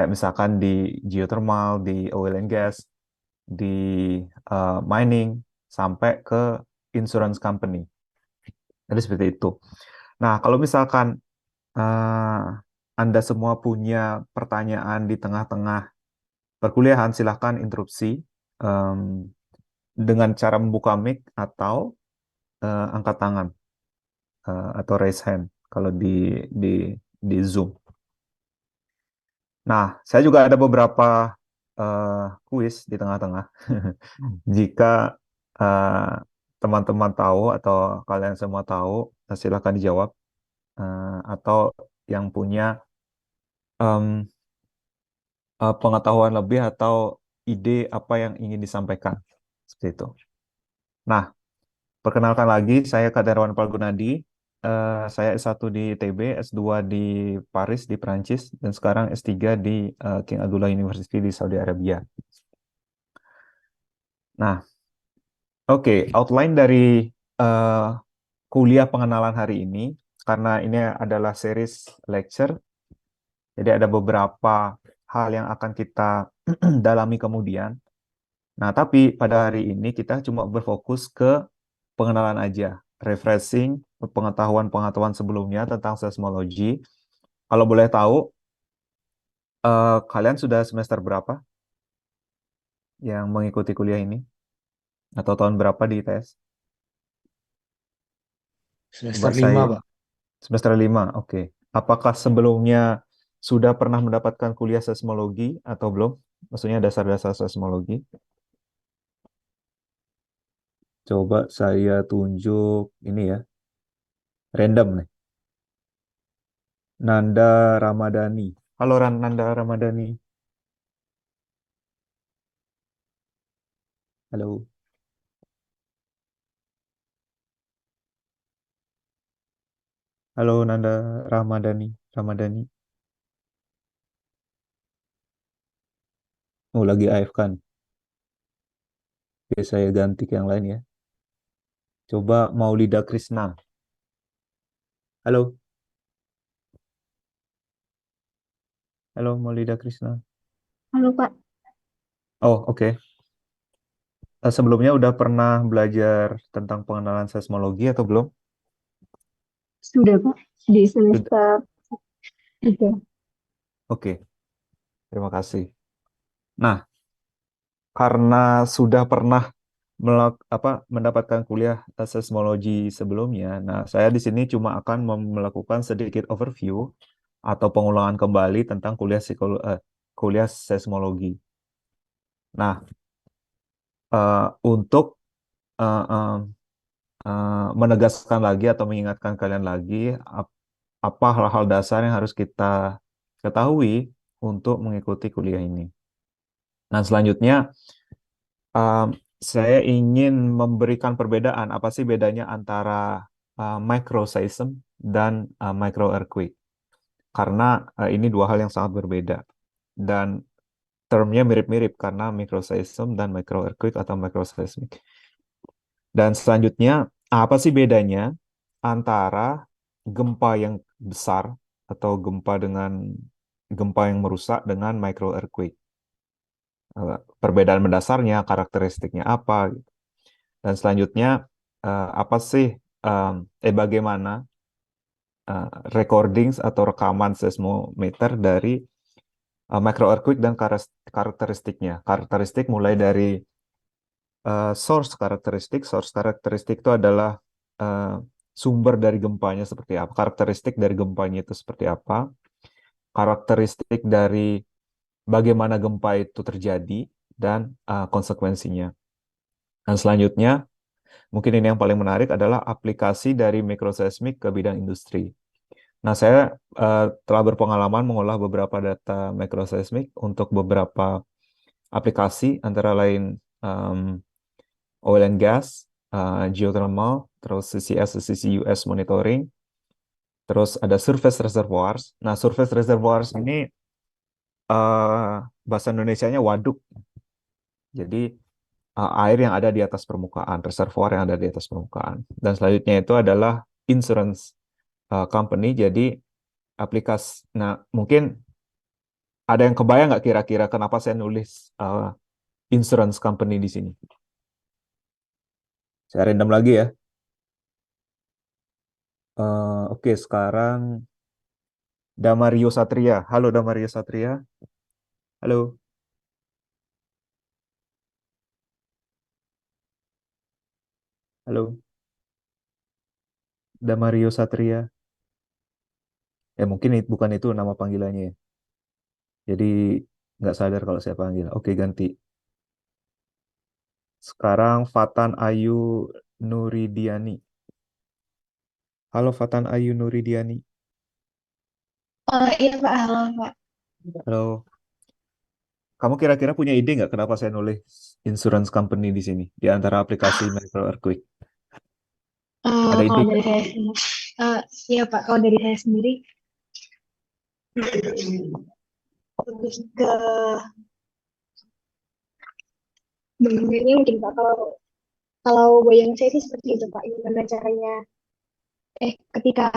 Kayak misalkan di geothermal, di oil and gas, di mining, sampai ke insurance company. Jadi seperti itu. Nah, kalau misalkan eh, Anda semua punya pertanyaan di tengah-tengah perkuliahan, silahkan interupsi em, dengan cara membuka mic atau angkat tangan atau raise hand kalau di di Zoom. Nah, saya juga ada beberapa kuis di tengah-tengah. Jika eh, teman-teman tahu atau kalian semua tahu, silahkan dijawab. Atau yang punya em, pengetahuan lebih atau ide apa yang ingin disampaikan. Seperti itu. Nah, perkenalkan lagi, saya Kaderwan Palgunadi. Saya S1 di ITB, S2 di Paris, di Prancis, dan sekarang S3 di King Abdullah University di Saudi Arabia. Nah, oke, outline dari eh, kuliah pengenalan hari ini, karena ini adalah series lecture, jadi ada beberapa hal yang akan kita dalami kemudian. Nah, tapi pada hari ini kita cuma berfokus ke pengenalan aja, refreshing pengetahuan-pengetahuan sebelumnya tentang seismologi. Kalau boleh tahu, kalian sudah semester berapa yang mengikuti kuliah ini? Atau tahun berapa di ITS? Coba Semester saya 5, Pak. semester 5, oke. Apakah sebelumnya sudah pernah mendapatkan kuliah seismologi atau belum? Maksudnya dasar-dasar seismologi. Coba saya tunjuk ini ya, random nih. Nanda Ramadhani. Halo Nanda Ramadhani. Halo. Halo Nanda Ramadhani. Ramadhani. Oh, lagi AFK kan. Oke, saya ganti ke yang lain ya. Coba Maulida Krishna. Halo. Halo Maulida Krishna. Halo Pak, Oh, oke. Sebelumnya udah pernah belajar tentang pengenalan seismologi atau belum? sudah Pak di Sudah. semester 3. Oke, terima kasih. Nah, karena sudah pernah mendapatkan kuliah seismologi sebelumnya, nah saya di sini cuma akan melakukan sedikit overview atau pengulangan kembali tentang kuliah seismologi. Nah, untuk eh, eh, menegaskan lagi atau mengingatkan kalian lagi apa hal-hal dasar yang harus kita ketahui untuk mengikuti kuliah ini. Nah, selanjutnya um, saya ingin memberikan perbedaan apa sih bedanya antara microseism dan micro earthquake. Karena ini dua hal yang sangat berbeda dan termnya mirip-mirip karena microseism dan micro earthquake atau microseismic. Dan selanjutnya, apa sih bedanya antara gempa yang besar atau gempa yang merusak dengan micro earthquake? Perbedaan mendasarnya, karakteristiknya apa? Gitu. Dan selanjutnya, apa sih, bagaimana eh, recordings atau rekaman seismometer dari micro earthquake dan karakteristiknya? Karakteristik mulai dari source karakteristik itu adalah eh, sumber dari gempanya seperti apa, karakteristik dari gempanya itu seperti apa, karakteristik dari bagaimana gempa itu terjadi, dan konsekuensinya. Dan selanjutnya, mungkin ini yang paling menarik adalah aplikasi dari microseismic ke bidang industri. Nah, saya telah berpengalaman mengolah beberapa data microseismic untuk beberapa aplikasi, antara lain oil and gas, geothermal, terus CCS, CCUS monitoring, terus ada surface reservoirs. Nah, surface reservoirs ini bahasa Indonesianya waduk. Jadi air yang ada di atas permukaan, reservoir yang ada di atas permukaan. Dan selanjutnya itu adalah insurance company. Jadi aplikasi. Nah, mungkin Ada yang kebayang nggak kira-kira kenapa saya nulis insurance company di sini? Saya random lagi ya. Oke, sekarang Damario Satria. Halo Damario Satria. Halo, halo Damario Satria. Ya mungkin bukan itu nama panggilannya ya. Jadi nggak sadar kalau saya panggil. Oke, ganti. Sekarang Fatan Ayu Nuridiani. Halo Fatan Ayu Nuridiani. Oh iya Pak, halo Pak. Halo. Kamu kira-kira punya ide nggak kenapa saya nulis insurance company di sini di antara aplikasi Micro Earthquake? Ada ide Kalau nggak? dari saya sendiri, iya Pak, kalau dari saya sendiri lebih ke bangunannya mungkin Pak. Kalau bayangan saya sih seperti itu Pak. Gimana caranya? Ketika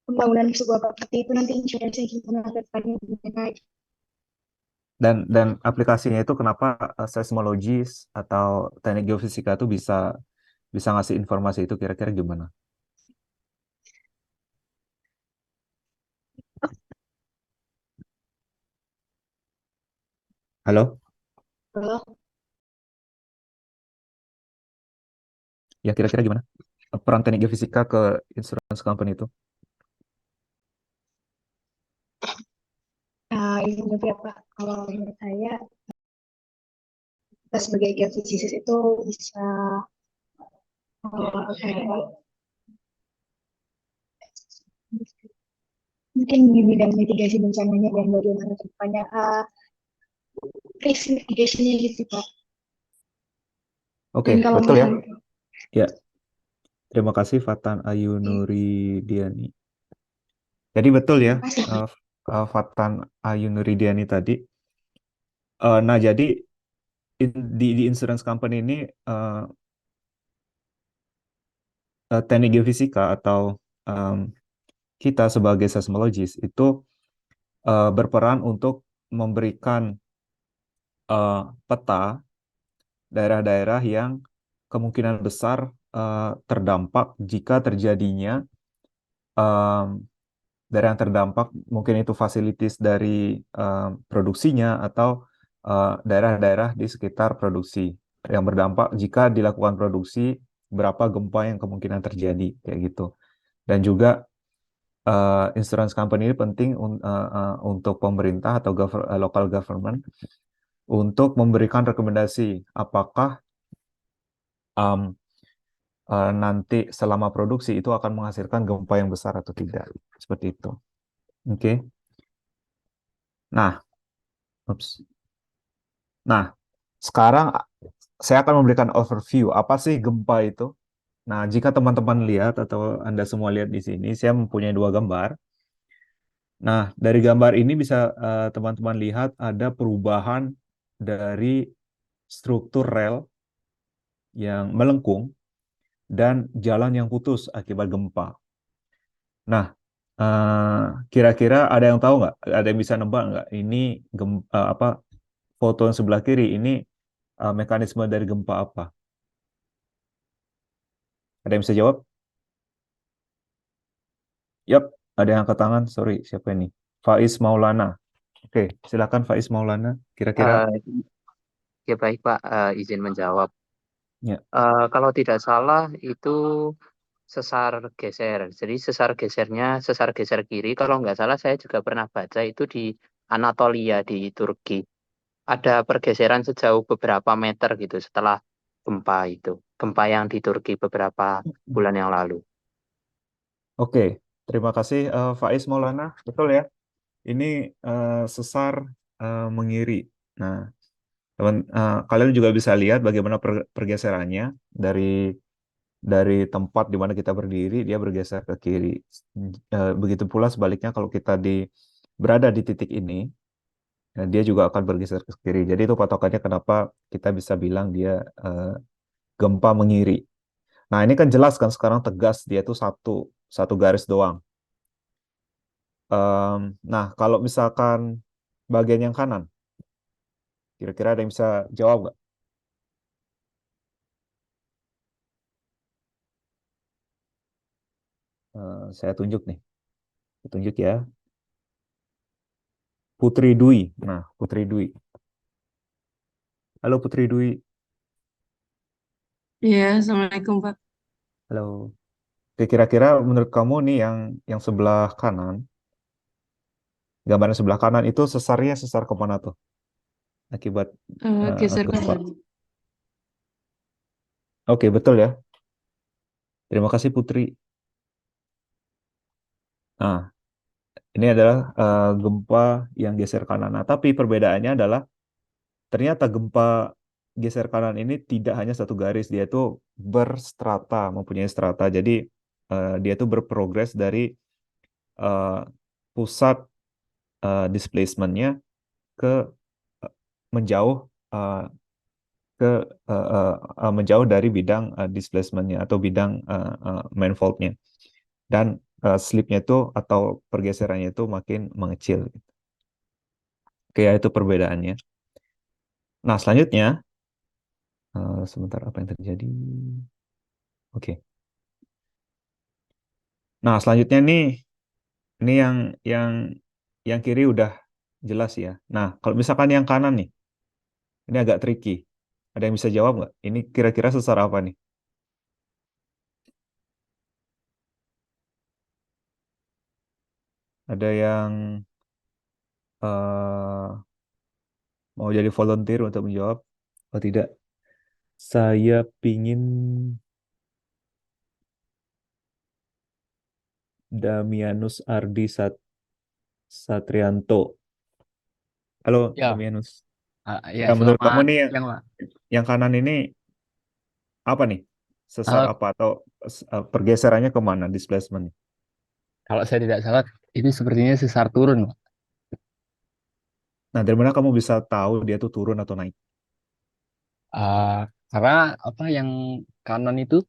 pembangunan sebuah properti itu nanti insurance gimana ke depannya gimana? Dan aplikasinya itu kenapa seismologis atau teknik geofisika itu bisa bisa ngasih informasi itu kira-kira gimana? Halo? Kalau Ya kira-kira gimana? Peran teknik geofisika ke insurance company itu? ini juga Pak. Kalau menurut saya kita sebagai geofisikis itu bisa kayak mungkin di bidang mitigasi bencananya dan bagaimana ke depannya risk mitigation-nya gitu Pak. Oke, Dan kalau betul ya. misalnya Ya, terima kasih Fatan Ayu Nuridiani. Jadi betul ya, pasti eh, Fatan Ayu Nuridiani tadi. Nah, jadi di insurance company ini eh, teknik geofisika atau em, kita sebagai seismologis itu berperan untuk memberikan peta daerah-daerah yang kemungkinan besar terdampak jika terjadinya em, daerah yang terdampak mungkin itu fasilitas dari produksinya atau daerah-daerah di sekitar produksi yang berdampak jika dilakukan produksi berapa gempa yang kemungkinan terjadi kayak gitu. Dan juga insurance company ini penting untuk pemerintah atau local government untuk memberikan rekomendasi apakah um, nanti selama produksi itu akan menghasilkan gempa yang besar atau tidak. Seperti itu. Oke. Nah, ups. Nah, sekarang saya akan memberikan overview apa sih gempa itu. Nah, jika teman-teman lihat atau Anda semua lihat di sini, saya mempunyai dua gambar. Nah, dari gambar ini bisa teman-teman lihat ada perubahan dari struktur rel yang melengkung dan jalan yang putus akibat gempa. Nah, kira-kira ada yang tahu nggak? Ada yang bisa nebak nggak? Ini apa foto yang sebelah kiri ini mekanisme dari gempa apa? Ada yang bisa jawab? Yap, ada yang angkat tangan. Sorry, siapa ini? Faiz Maulana. Oke, silakan Faiz Maulana. Kira-kira Eh, ya baik Pak, izin menjawab. ya. Kalau tidak salah itu sesar geser. Jadi sesar geser kiri. Kalau nggak salah saya juga pernah baca itu di Anatolia di Turki. Ada pergeseran sejauh beberapa meter gitu setelah gempa itu. Gempa yang di Turki beberapa bulan yang lalu. Oke, terima kasih Faiz Maulana. Betul ya. Ini sesar mengiri. Nah, kalian juga bisa lihat bagaimana pergeserannya dari tempat di mana kita berdiri, dia bergeser ke kiri. Begitu pula sebaliknya kalau kita berada di titik ini, dia juga akan bergeser ke kiri. Jadi itu patokannya kenapa kita bisa bilang dia eh, gempa mengiri. Nah, ini kan jelas kan sekarang tegas dia itu satu satu garis doang. Nah, kalau misalkan bagian yang kanan. Kira-kira ada yang bisa jawab nggak? Saya tunjuk nih. Saya tunjuk ya. Putri Dwi. Nah, Putri Dwi. Halo Putri Dwi. Iya, Assalamualaikum Pak. Halo. Oke, kira-kira menurut kamu nih yang sebelah kanan, gambar yang sebelah kanan itu sesarnya sesar kemana tuh? Akibat Geser gempa. kanan. Oke, betul ya. Terima kasih Putri. Nah, ini adalah gempa yang geser kanan. Nah, tapi perbedaannya adalah ternyata gempa geser kanan ini tidak hanya satu garis, dia itu berstrata, mempunyai strata. Jadi dia itu berprogres dari eh, pusat displacementnya ke menjauh eh, ke menjauh dari bidang displacementnya atau bidang manifoldnya dan slipnya itu atau pergeserannya itu makin mengecil. Oke, ya itu perbedaannya. Nah, selanjutnya sebentar apa yang terjadi? Oke. Nah, selanjutnya nih ini yang yang kiri udah jelas ya. Nah, kalau misalkan yang kanan nih, ini agak tricky. Ada yang bisa jawab nggak? Ini kira-kira sesar apa nih? Ada yang eh, mau jadi volunteer untuk menjawab? Oh tidak, saya pingin Damianus Ardi Satrianto. Halo Ya, Damianus. ya Ya, menurut kamu selamat nih siang, Pak. yang kanan ini apa nih? Sesar Eh, apa atau pergeserannya kemana? Displacement. Kalau saya tidak salah, itu sepertinya sesar turun, Pak. Nah, dari mana kamu bisa tahu dia tuh turun atau naik? Eh, karena apa yang kanan itu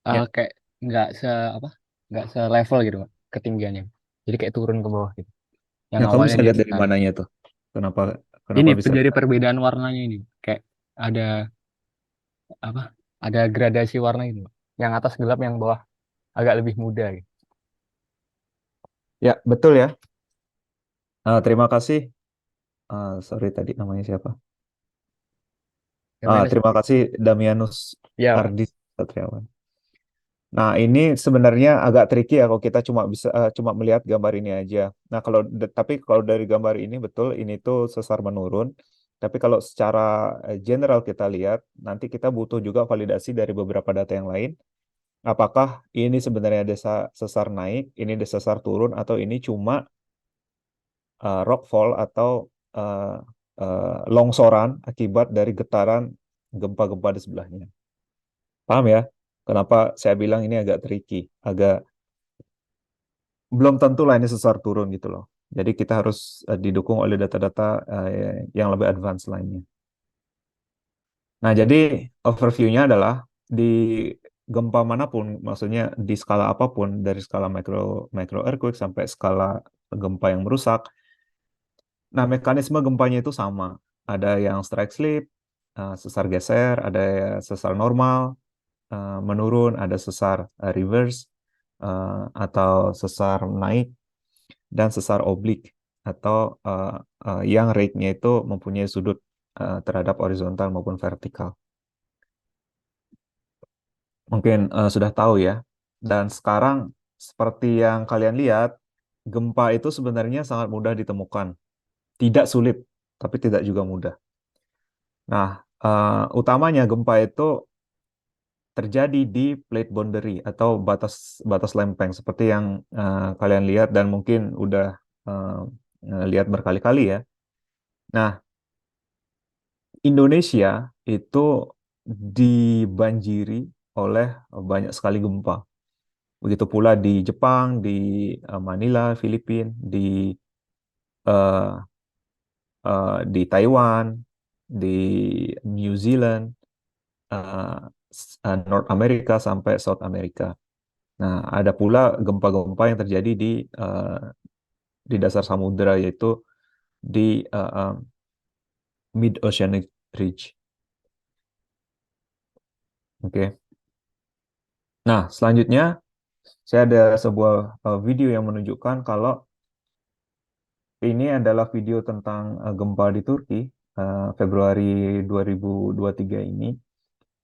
Ya, kayak nggak se apa nggak selevel gitu, Pak, ketinggiannya. Jadi kayak turun ke bawah gitu. Yang nah kamu awalnya bisa di lihat dari atas. mananya tuh? Kenapa kenapa Ini bisa dari lihat? perbedaan warnanya ini, kayak ada apa? Ada gradasi warna itu, Pak. Yang atas gelap, yang bawah agak lebih muda gitu. Ya, betul ya. Terima kasih. Sorry tadi namanya siapa? Gimana sih? Terima kasih Damianus Ya, Pak. Ardi Satriawan. Nah, ini sebenarnya agak tricky ya kalau kita cuma melihat gambar ini aja. Nah, tapi kalau dari gambar ini betul ini tuh sesar menurun. Tapi kalau secara general kita lihat, nanti kita butuh juga validasi dari beberapa data yang lain. Apakah ini sebenarnya sesar naik, ini sesar turun, atau ini cuma rockfall atau uh, longsoran akibat dari getaran gempa-gempa di sebelahnya. Paham ya? Kenapa saya bilang ini agak tricky, agak belum tentu lah ini sesar turun gitu loh. Jadi kita harus didukung oleh data-data yang lebih advance lainnya. Nah, jadi overview-nya adalah di gempa manapun, maksudnya di skala apapun, dari skala micro earthquake sampai skala gempa yang merusak. Nah, mekanisme gempanya itu sama. Ada yang strike slip, sesar geser, ada sesar normal, menurun, ada sesar reverse, atau sesar naik, dan sesar oblik atau yang rate-nya itu mempunyai sudut terhadap horizontal maupun vertikal. Mungkin sudah tahu ya. Dan sekarang seperti yang kalian lihat, gempa itu sebenarnya sangat mudah ditemukan. Tidak sulit, tapi tidak juga mudah. Nah, utamanya gempa itu terjadi di plate boundary atau batas batas lempeng seperti yang kalian lihat dan mungkin udah uh, lihat berkali-kali ya. Nah, Indonesia itu dibanjiri oleh banyak sekali gempa. Begitu pula di Jepang, di Manila, Filipina, eh, di Taiwan, di New Zealand, eh, North America sampai South America. Nah, ada pula gempa-gempa yang terjadi di dasar samudera yaitu di Mid-Oceanic Ridge. Oke. Nah, selanjutnya saya ada sebuah video yang menunjukkan kalau ini adalah video tentang gempa di Turki Februari 2023 ini.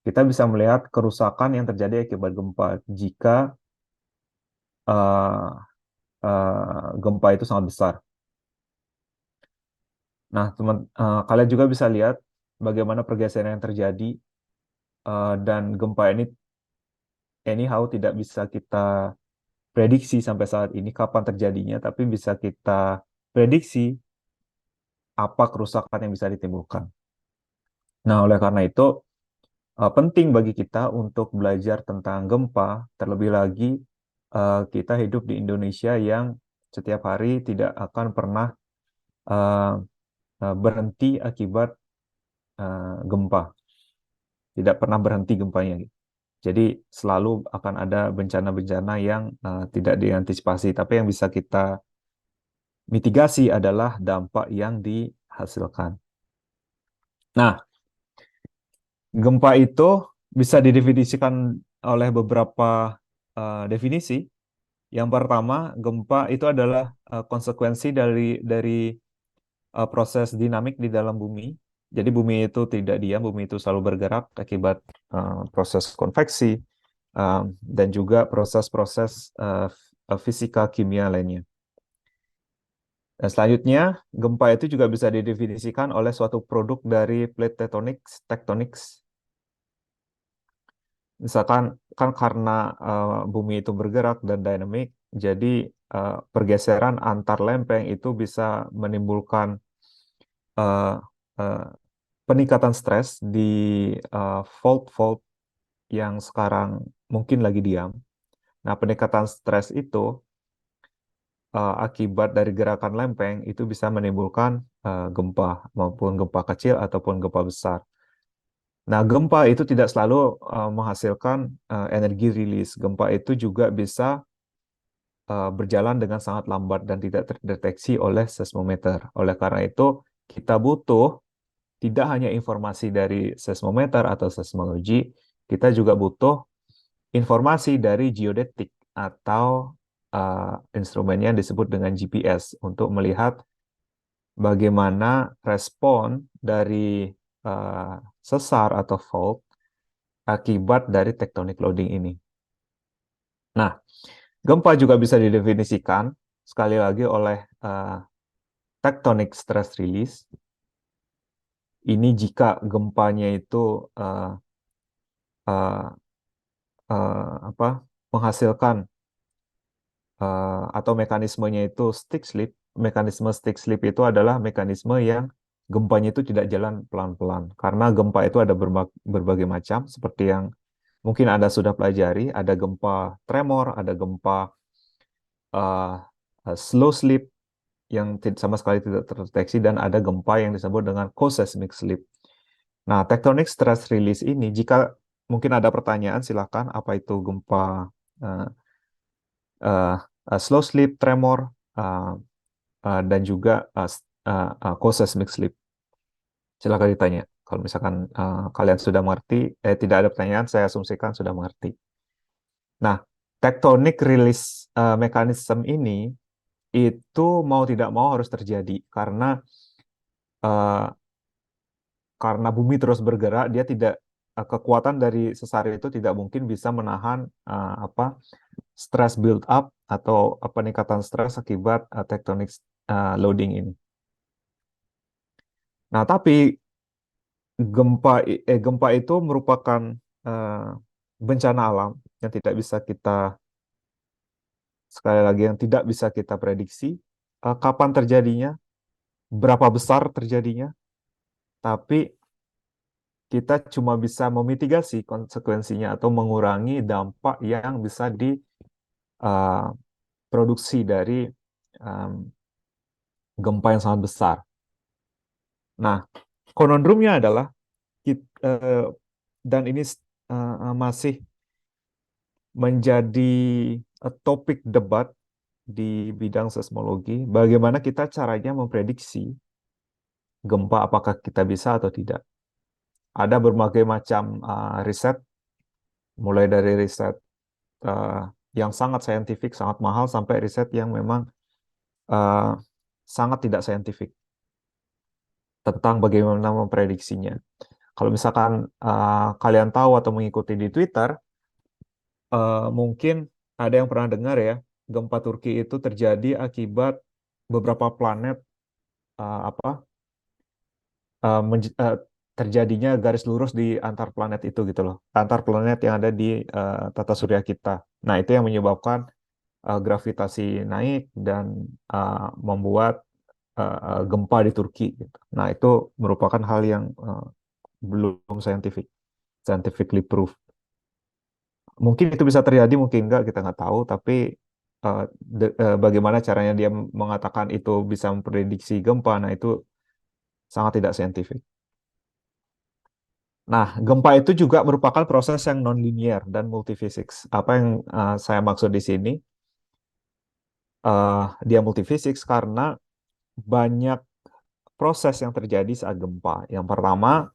Kita bisa melihat kerusakan yang terjadi akibat gempa jika uh, gempa itu sangat besar. Nah, kalian juga bisa lihat bagaimana pergeseran yang terjadi dan gempa ini anyhow tidak bisa kita prediksi sampai saat ini kapan terjadinya, tapi bisa kita prediksi apa kerusakan yang bisa ditimbulkan. Nah, oleh karena itu penting bagi kita untuk belajar tentang gempa, terlebih lagi kita hidup di Indonesia yang setiap hari tidak akan pernah uh, berhenti akibat gempa, tidak pernah berhenti gempanya. Jadi selalu akan ada bencana-bencana yang tidak diantisipasi, tapi yang bisa kita mitigasi adalah dampak yang dihasilkan. Nah, gempa itu bisa didefinisikan oleh beberapa definisi. Yang pertama, gempa itu adalah konsekuensi dari proses dinamik di dalam bumi. Jadi bumi itu tidak diam, bumi itu selalu bergerak akibat proses konveksi dan juga proses-proses fisika kimia lainnya. Dan selanjutnya, gempa itu juga bisa didefinisikan oleh suatu produk dari plate tectonics. Misalkan kan karena bumi itu bergerak dan dinamik, jadi pergeseran antar lempeng itu bisa menimbulkan uh, uh, peningkatan stres di fault-fault yang sekarang mungkin lagi diam. Nah, peningkatan stres itu akibat dari gerakan lempeng itu bisa menimbulkan gempa maupun gempa kecil ataupun gempa besar. Nah, gempa itu tidak selalu menghasilkan energi rilis. Gempa itu juga bisa berjalan dengan sangat lambat dan tidak terdeteksi oleh seismometer. Oleh karena itu, kita butuh tidak hanya informasi dari seismometer atau seismologi, kita juga butuh informasi dari geodetik atau instrumennya disebut dengan GPS untuk melihat bagaimana respon dari sesar atau fault akibat dari tectonic loading ini. Nah, gempa juga bisa didefinisikan sekali lagi oleh tectonic stress release. Ini jika gempanya itu menghasilkan atau mekanismenya itu stick slip. Mekanisme stick slip itu adalah mekanisme yang gempanya itu tidak jalan pelan-pelan. Karena gempa itu ada berbagai macam, seperti yang mungkin Anda sudah pelajari. Ada gempa tremor, ada gempa slow slip yang sama sekali tidak terdeteksi, dan ada gempa yang disebut dengan co-seismic slip. Nah, tectonic stress release ini, jika mungkin ada pertanyaan, silakan. Apa itu gempa slow slip, tremor, dan juga co-seismic slip? Silakan ditanya. Kalau misalkan kalian sudah mengerti, tidak ada pertanyaan, saya asumsikan sudah mengerti. Nah, tectonic release mechanism ini itu mau tidak mau harus terjadi karena bumi terus bergerak, dia tidak kekuatan dari sesar itu tidak mungkin bisa menahan stress build up atau peningkatan stres akibat tectonic loading ini. Nah, tapi gempa itu merupakan bencana alam yang tidak bisa kita, sekali lagi, yang tidak bisa kita prediksi kapan terjadinya, berapa besar terjadinya, tapi kita cuma bisa memitigasi konsekuensinya atau mengurangi dampak yang bisa diproduksi dari gempa yang sangat besar. Nah, konundrumnya adalah dan ini masih menjadi topik debat di bidang seismologi, bagaimana kita caranya memprediksi gempa apakah kita bisa atau tidak. Ada berbagai macam riset, mulai dari riset uh, yang sangat saintifik, sangat mahal, sampai riset yang memang uh, sangat tidak saintifik tentang bagaimana memprediksinya. Kalau misalkan kalian tahu atau mengikuti di Twitter, mungkin ada yang pernah dengar ya, gempa Turki itu terjadi akibat beberapa planet apa uh, menj- uh, terjadinya garis lurus di antar planet itu gitu loh, antar planet yang ada di tata surya kita. Nah, itu yang menyebabkan gravitasi naik dan membuat gempa di Turki gitu. Nah, itu merupakan hal yang belum scientifically proof. Mungkin itu bisa terjadi, mungkin enggak, kita nggak tahu. Tapi bagaimana caranya dia mengatakan itu bisa memprediksi gempa, nah itu sangat tidak saintifik. Nah, gempa itu juga merupakan proses yang non-linear dan multifisik. Apa yang saya maksud di sini? Dia multifisik karena banyak proses yang terjadi saat gempa. Yang pertama,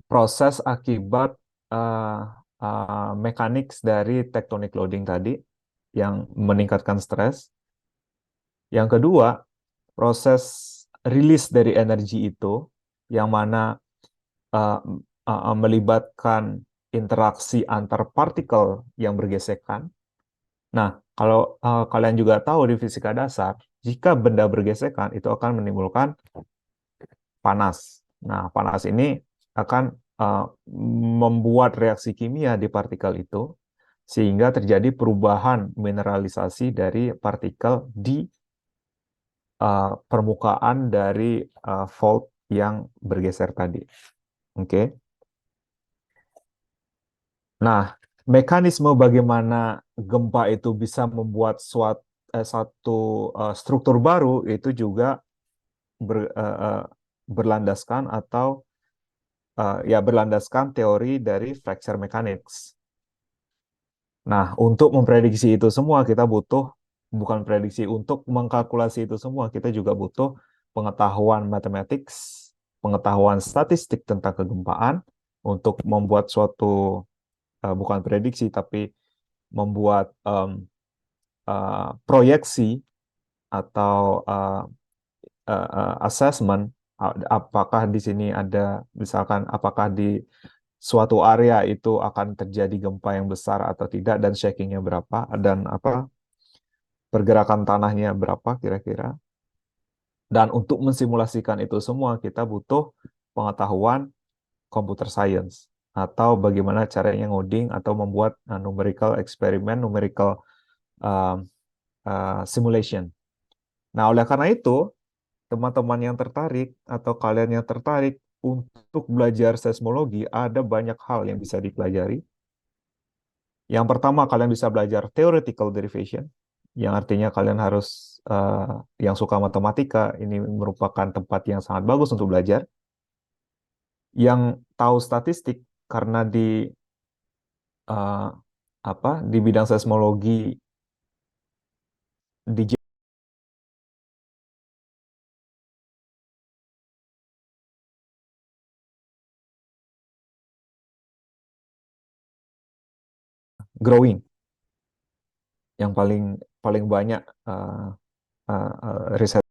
proses akibat uh, mekanik dari tectonic loading tadi yang meningkatkan stres. Yang kedua, proses rilis dari energi itu yang mana uh, melibatkan interaksi antar partikel yang bergesekan. Nah, kalau kalian juga tahu di fisika dasar, jika benda bergesekan itu akan menimbulkan panas. Nah, panas ini akan membuat reaksi kimia di partikel itu sehingga terjadi perubahan mineralisasi dari partikel di permukaan dari fault yang bergeser tadi. Oke. Nah, mekanisme bagaimana gempa itu bisa membuat satu struktur baru itu juga berlandaskan atau ya berlandaskan teori dari fracture mechanics. Nah, untuk memprediksi itu semua kita butuh, bukan prediksi, untuk mengkalkulasi itu semua kita juga butuh pengetahuan matematik, pengetahuan statistik tentang kegempaan untuk membuat suatu bukan prediksi tapi membuat proyeksi atau assessment apakah di sini ada misalkan apakah di suatu area itu akan terjadi gempa yang besar atau tidak dan shakingnya berapa dan apa pergerakan tanahnya berapa kira-kira. Dan untuk mensimulasikan itu semua kita butuh pengetahuan computer science atau bagaimana caranya ngoding atau membuat numerical eksperimen, numerical uh, simulation. Nah, oleh karena itu, teman-teman yang tertarik atau kalian yang tertarik untuk belajar seismologi, ada banyak hal yang bisa dipelajari. Yang pertama, kalian bisa belajar theoretical derivation, yang artinya kalian harus, yang suka matematika, ini merupakan tempat yang sangat bagus untuk belajar. Yang tahu statistik, karena uh, di bidang seismologi, di growing, yang paling paling banyak riset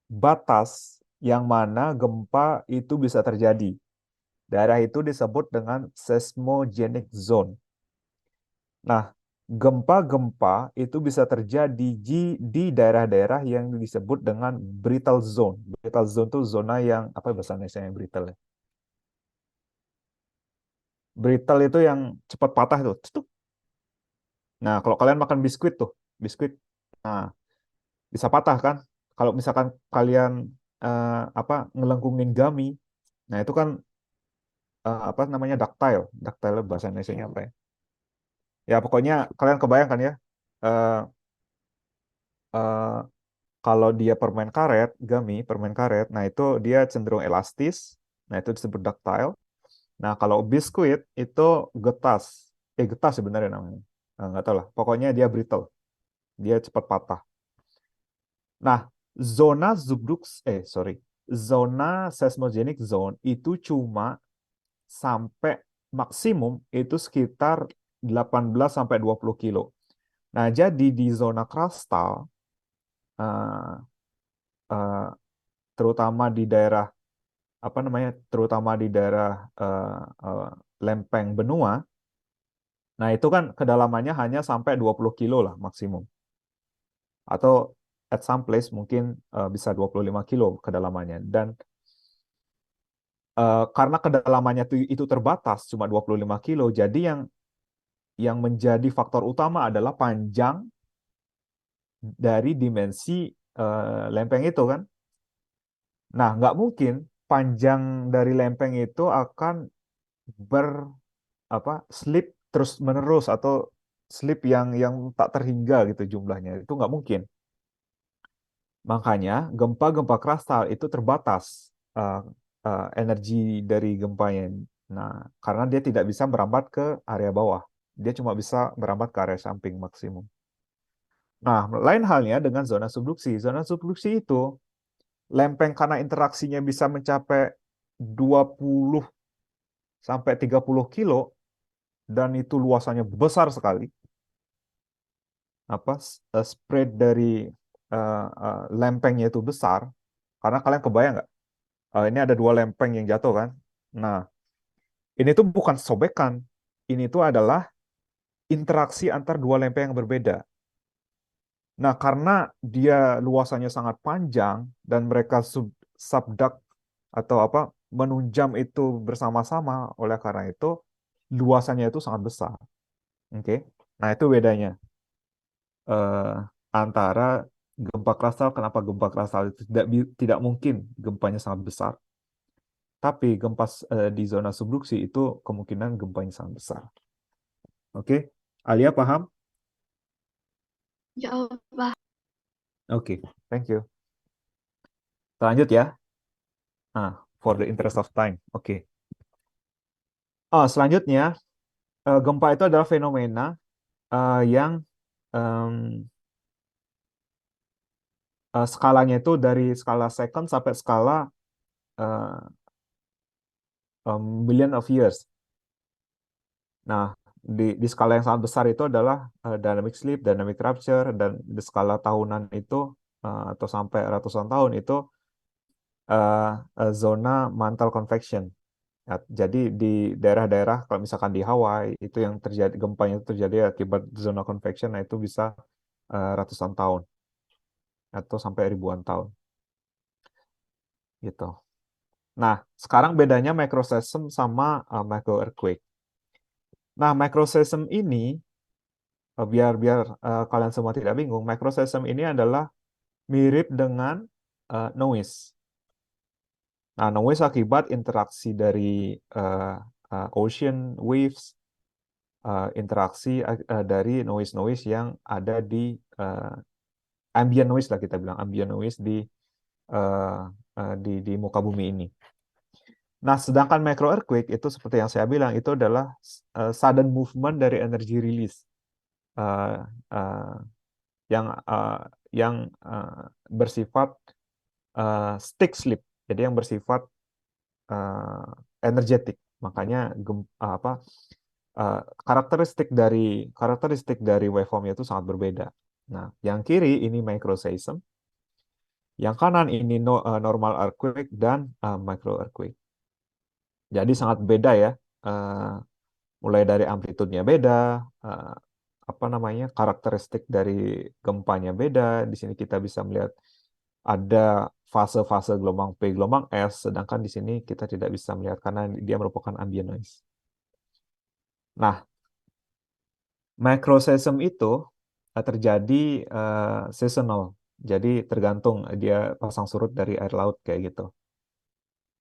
batas yang mana gempa itu bisa terjadi. Daerah itu disebut dengan seismogenic zone. Nah, gempa-gempa itu bisa terjadi di daerah-daerah yang disebut dengan brittle zone. Brittle zone itu zona yang, apa bahasa Indonesia yang brittle ya? Brittle itu yang cepat patah tuh. Cetuk. Nah, kalau kalian makan biskuit tuh, biskuit, nah bisa patah kan? Kalau misalkan kalian ngelengkungin gummy, nah itu kan apa namanya ductile, ductile bahasa Indonesia apa ya? Ya pokoknya kalian kebayangkan ya, eh, eh, kalau dia permen karet, gummy, permen karet, nah itu dia cenderung elastis, nah itu disebut ductile. Nah kalau biskuit itu getas, getas sebenarnya namanya, nah, nggak tahu lah. Pokoknya dia brittle, dia cepat patah. Nah, zona seismogenic zone itu cuma sampai maksimum itu sekitar 18 sampai 20 kilo. Nah, jadi di zona crustal, eh, eh, terutama di daerah apa namanya, terutama di daerah eh, eh, lempeng benua, nah itu kan kedalamannya hanya sampai 20 kilo lah maksimum. Atau at some place mungkin bisa 25 kilo kedalamannya. Dan karena kedalamannya itu terbatas cuma 25 kilo, jadi yang menjadi faktor utama adalah panjang dari dimensi lempeng itu kan. Nah, nggak mungkin panjang dari lempeng itu akan ber slip terus menerus atau slip yang tak terhingga gitu jumlahnya. Itu nggak mungkin. Makanya gempa-gempa krastal itu terbatas uh, energi dari gempanya. Nah, karena dia tidak bisa merambat ke area bawah. Dia cuma bisa merambat ke area samping maksimum. Nah, lain halnya dengan zona subduksi. Zona subduksi itu lempeng karena interaksinya bisa mencapai 20 sampai 30 kilo dan itu luasannya besar sekali. Spread dari lempengnya itu besar. Karena kalian kebayang nggak? Ini ada dua lempeng yang jatuh kan. Nah, ini tuh bukan sobekan. Ini tuh adalah interaksi antar dua lempeng yang berbeda. Nah, karena dia luasannya sangat panjang dan mereka subduct atau menunjam itu bersama-sama, oleh karena itu luasannya itu sangat besar. Oke. Nah, itu bedanya eh, antara gempa krastal. Kenapa gempa krastal itu tidak mungkin gempanya sangat besar, tapi gempa di zona subduksi itu kemungkinan gempanya sangat besar. Oke, Alia paham? Ya Allah. Oke, thank you. Lanjut ya. For the interest of time. Oke. Selanjutnya, gempa itu adalah fenomena yang em, skalanya itu dari skala second sampai skala eh, million of years. Nah, di skala yang sangat besar itu adalah dynamic sleep, dynamic rupture, dan di skala tahunan itu atau sampai ratusan tahun itu zona mantle convection. Ya, jadi di daerah-daerah, kalau misalkan di Hawaii itu yang terjadi gempanya itu terjadi akibat zona convection, nah itu bisa ratusan tahun atau sampai ribuan tahun gitu. Nah, sekarang bedanya microseism sama micro earthquake. Nah, microseism ini biar biar kalian semua tidak bingung, microseism ini adalah mirip dengan noise. Nah, noise akibat interaksi dari ocean waves, interaksi dari noise-noise yang ada di ambient noise lah, kita bilang ambient noise uh, di muka bumi ini. Nah, sedangkan micro earthquake itu seperti yang saya bilang itu adalah sudden movement dari energy release uh, uh, yang bersifat stick slip, jadi yang bersifat uh, energetik. Makanya karakteristik dari waveformnya itu sangat berbeda. Nah, yang kiri ini microseism. Yang kanan ini normal earthquake dan micro earthquake. Jadi sangat beda ya. Eh, Mulai dari amplitudenya beda, eh, apa namanya, karakteristik dari gempanya beda. Di sini kita bisa melihat ada fase-fase gelombang P, gelombang S, sedangkan di sini kita tidak bisa melihat karena dia merupakan ambient noise. Nah, microseism itu terjadi seasonal, jadi tergantung dia pasang surut dari air laut kayak gitu.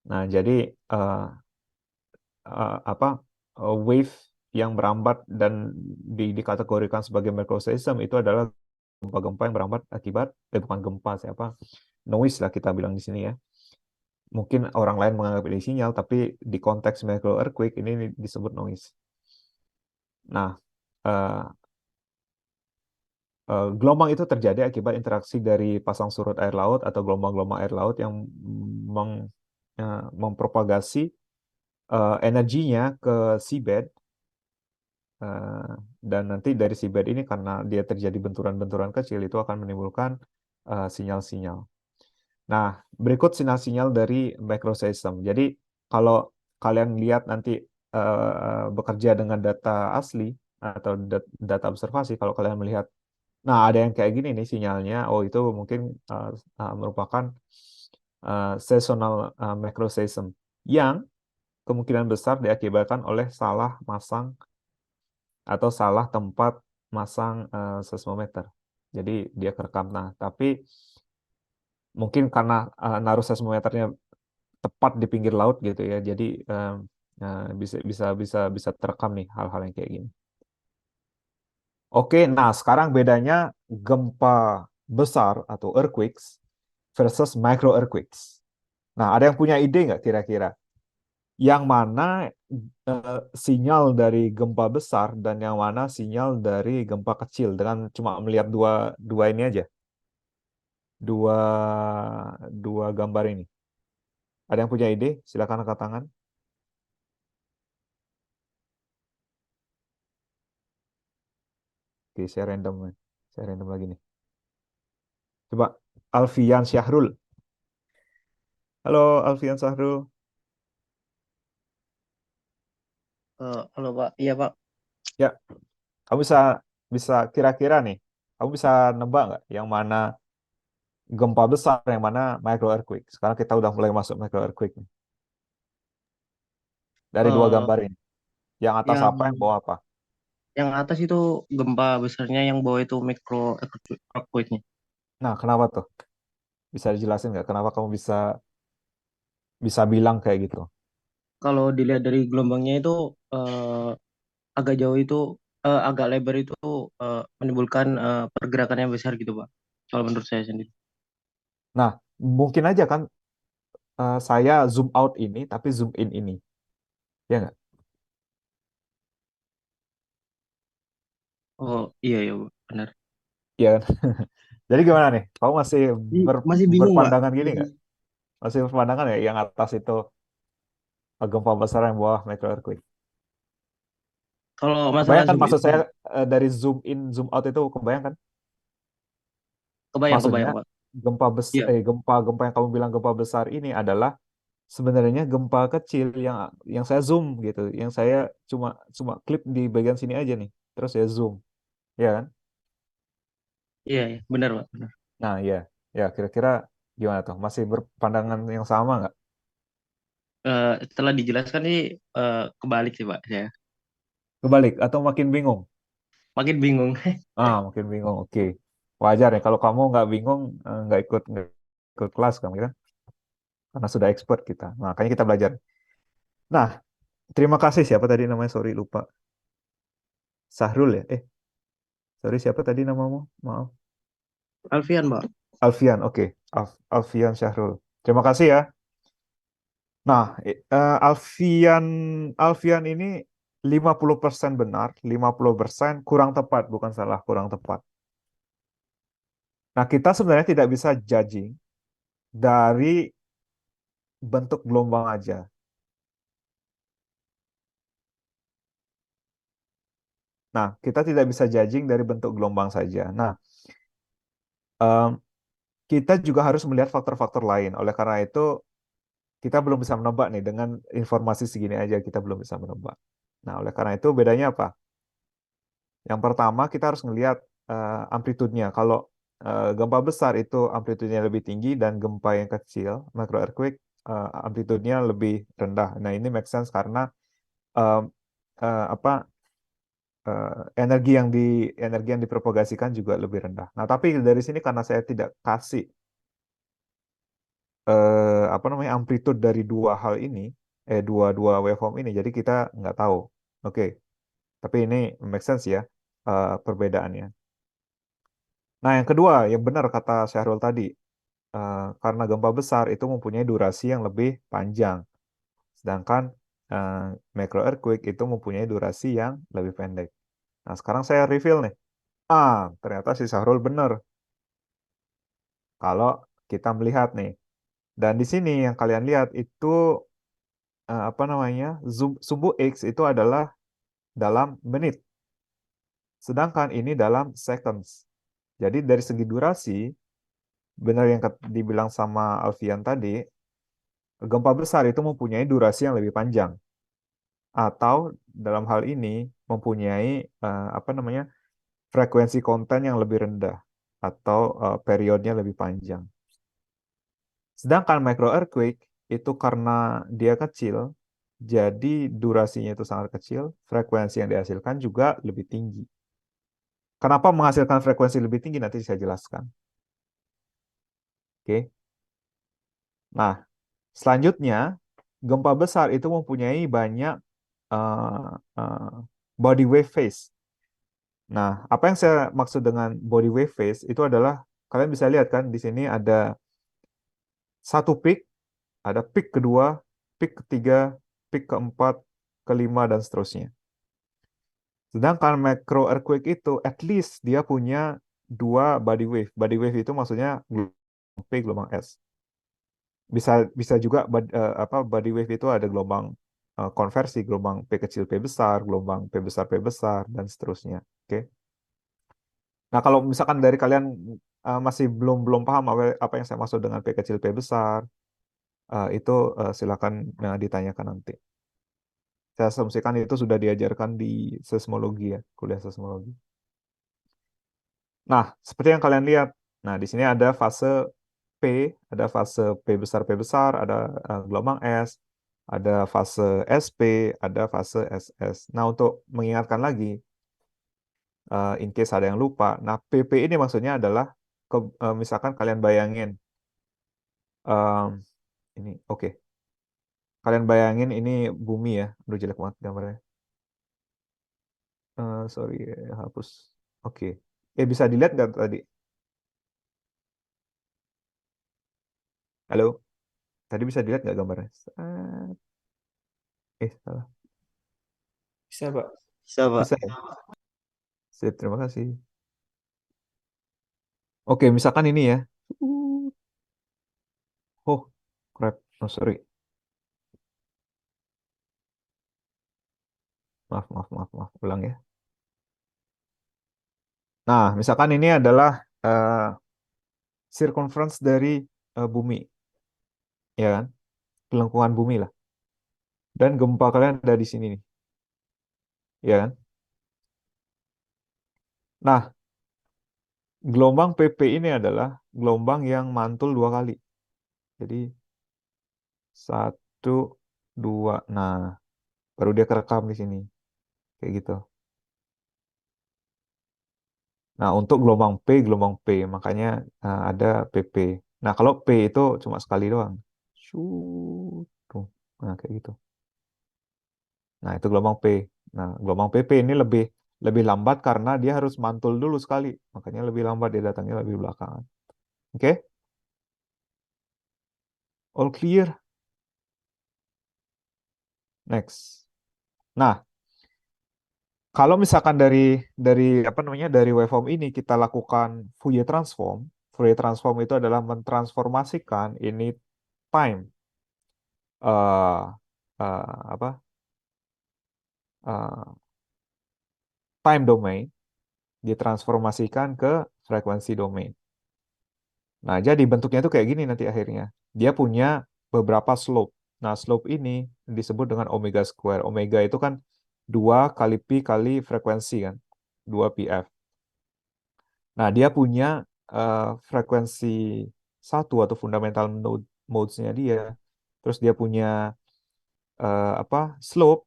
Nah, jadi eh, apa wave yang merambat dan dikategorikan sebagai microseism itu adalah gempa-gempa yang merambat akibat bukan gempa siapa noise lah kita bilang di sini ya. Mungkin orang lain menganggap ini sinyal, tapi di konteks micro earthquake ini disebut noise. Nah, eh, gelombang itu terjadi akibat interaksi dari pasang surut air laut atau gelombang-gelombang air laut yang mempropagasi energinya ke seabed. Eh, dan nanti dari seabed ini karena dia terjadi benturan-benturan kecil itu akan menimbulkan sinyal-sinyal. Nah, berikut sinyal-sinyal dari microseism. Jadi kalau kalian lihat nanti bekerja dengan data asli atau data observasi, kalau kalian melihat, nah ada yang kayak gini nih sinyalnya, oh itu mungkin merupakan seasonal microseism yang kemungkinan besar diakibatkan oleh salah masang atau salah tempat masang seismometer. Jadi dia kerekam. Nah, tapi mungkin karena naruh seismometernya tepat di pinggir laut gitu ya. Jadi bisa bisa bisa bisa terekam nih hal-hal yang kayak gini. Oke, nah sekarang bedanya gempa besar atau earthquakes versus micro earthquakes. Nah, ada yang punya ide nggak kira-kira? Yang mana sinyal dari gempa besar dan yang mana sinyal dari gempa kecil dengan cuma melihat dua dua ini aja, dua dua gambar ini. Ada yang punya ide? Silakan angkat tangan. Oke, saya random lagi nih. Coba Alfian Syahrul. Halo Alfian Syahrul. Halo Pak, iya Pak. Ya, kamu bisa bisa kira-kira nih. Kamu bisa nebak nggak yang mana gempa besar, yang mana micro earthquake? Sekarang kita udah mulai masuk micro earthquake nih. Dari dua Eh, gambar ini. Yang atas yang apa, yang bawah apa? yang atas itu gempa besarnya, yang bawah itu mikro earthquake-nya. Nah, kenapa tuh? Bisa dijelasin nggak? Kenapa kamu bisa bisa bilang kayak gitu? Kalau dilihat dari gelombangnya itu agak jauh itu, agak lebar itu menimbulkan pergerakan yang besar gitu Pak. Kalau menurut saya sendiri. Nah, mungkin aja kan saya zoom out ini, tapi zoom in ini. Ya nggak? Oh iya ya Pak, benar. Iya kan? Jadi gimana nih? Kamu masih Masih bingung Pak. berpandangan gini nggak? Masih berpandangan ya yang atas itu gempa besar, yang bawah micro earthquake? Kalau masalah Kebayangkan zoom maksud itu, saya dari zoom in, zoom out itu kebayangkan? kebayang Maksudnya kebayang Pak. Iya. gempa yang kamu bilang gempa besar ini adalah sebenarnya gempa kecil yang saya zoom gitu, yang saya cuma cuma klip di bagian sini aja nih, terus saya zoom, ya kan? Iya, iya, benar Pak, benar. Nah, ya, ya kira-kira gimana tuh? Masih berpandangan yang sama nggak? Setelah dijelaskan sih kebalik sih Pak saya. Kebalik atau makin bingung? Makin bingung. Makin bingung. Oke, wajar ya kalau kamu nggak bingung, nggak ikut kelas kamu kan? Karena sudah expert kita. Nah, makanya kita belajar. Nah, terima kasih siapa tadi namanya? Sorry lupa. Sahrul ya? Sorry siapa tadi namamu? Maaf. Alfian Pak. Alfian. Oke. Alfian Syahrul. Terima kasih ya. Nah, Alfian Alfian ini 50% benar, 50% kurang tepat, bukan salah, kurang tepat. Nah, kita sebenarnya tidak bisa judging dari bentuk gelombang aja. Nah, kita tidak bisa judging dari bentuk gelombang saja. Nah, em, kita juga harus melihat faktor-faktor lain. Oleh karena itu, kita belum bisa menebak nih dengan informasi segini aja kita belum bisa menebak. Nah, oleh karena itu bedanya apa? Yang pertama kita harus melihat amplitudenya. Kalau gempa besar itu amplitudenya lebih tinggi dan gempa yang kecil, micro earthquake, amplitudenya lebih rendah. Nah, ini make sense karena eh, apa energi yang dipropagasikan juga lebih rendah. Nah, tapi dari sini karena saya tidak kasih apa namanya amplitude dari dua hal ini, dua dua waveform ini, jadi kita nggak tahu. Oke, tapi ini make sense ya perbedaannya. Nah, yang kedua, yang benar kata Syahrul tadi, karena gempa besar itu mempunyai durasi yang lebih panjang, sedangkan eh, micro earthquake itu mempunyai durasi yang lebih pendek. Nah, sekarang saya reveal nih. Ternyata si Syahrul benar kalau kita melihat nih. Dan di sini yang kalian lihat itu apa namanya sumbu X itu adalah dalam menit, sedangkan ini dalam seconds. Jadi dari segi durasi, benar yang dibilang sama Alfian tadi, gempa besar itu mempunyai durasi yang lebih panjang, atau dalam hal ini mempunyai apa namanya frekuensi konten yang lebih rendah, atau periodnya lebih panjang. Sedangkan micro earthquake itu karena dia kecil, jadi durasinya itu sangat kecil, frekuensi yang dihasilkan juga lebih tinggi. Kenapa menghasilkan frekuensi lebih tinggi nanti saya jelaskan. Oke. Nah, selanjutnya gempa besar itu mempunyai banyak uh, uh, body wave phase. Nah, apa yang saya maksud dengan body wave phase itu adalah kalian bisa lihat kan di sini ada satu peak, ada peak kedua, peak ketiga, peak keempat, kelima dan seterusnya. Sedangkan micro earthquake itu at least dia punya dua body wave. Body wave itu maksudnya gelombang P, gelombang S. Bisa bisa juga apa body wave itu ada gelombang konversi, gelombang P kecil P besar, gelombang P besar P besar dan seterusnya. Oke. Nah, kalau misalkan dari kalian masih belum belum paham apa yang saya maksud dengan P kecil P besar, itu silakan ditanyakan nanti. Saya asumsikan itu sudah diajarkan di seismologi ya, kuliah seismologi. Nah, seperti yang kalian lihat, nah di sini ada fase P, ada fase P besar, ada gelombang S, ada fase SP, ada fase SS. Nah, untuk mengingatkan lagi, in case ada yang lupa, nah PP ini maksudnya adalah misalkan kalian bayangin, em, ini oke, kalian bayangin ini bumi ya, udah jelek banget gambarnya. Sorry, hapus. Oke, bisa dilihat nggak tadi? Halo, tadi bisa dilihat nggak gambarnya? Salah. Bisa, Pak. Bisa, Pak. Bisa ya? Sip, terima kasih. Oke, misalkan ini ya. Oh, crap. Oh, sorry. Maaf, maaf, maaf, maaf. Ulang ya. Nah, misalkan ini adalah circumference dari bumi, ya kan? Lengkungan bumi lah. Dan gempa kalian ada di sini nih, ya kan? Nah, gelombang PP ini adalah gelombang yang mantul dua kali. Jadi, satu, dua. Nah, baru dia kerekam di sini. Kayak gitu. Nah, untuk gelombang P, makanya ada PP. Nah, kalau P itu cuma sekali doang. Shoo, tuh. Nah, kayak gitu. Nah, itu gelombang P. Nah, gelombang PP ini lebih lebih lambat karena dia harus mantul dulu sekali. Makanya lebih lambat dia datangnya lebih belakangan. Oke? All clear? Next. Nah, kalau misalkan dari apa namanya dari waveform ini kita lakukan Fourier transform. Fourier transform itu adalah mentransformasikan ini time eh apa eh, time domain ditransformasikan ke frekuensi domain. Nah, jadi bentuknya itu kayak gini nanti akhirnya. Dia punya beberapa slope. Nah, slope ini disebut dengan omega square. Omega itu kan 2 kali pi kali frekuensi kan. 2 pf. Nah, dia punya frekuensi satu atau fundamental modes-nya dia. Terus dia punya apa slope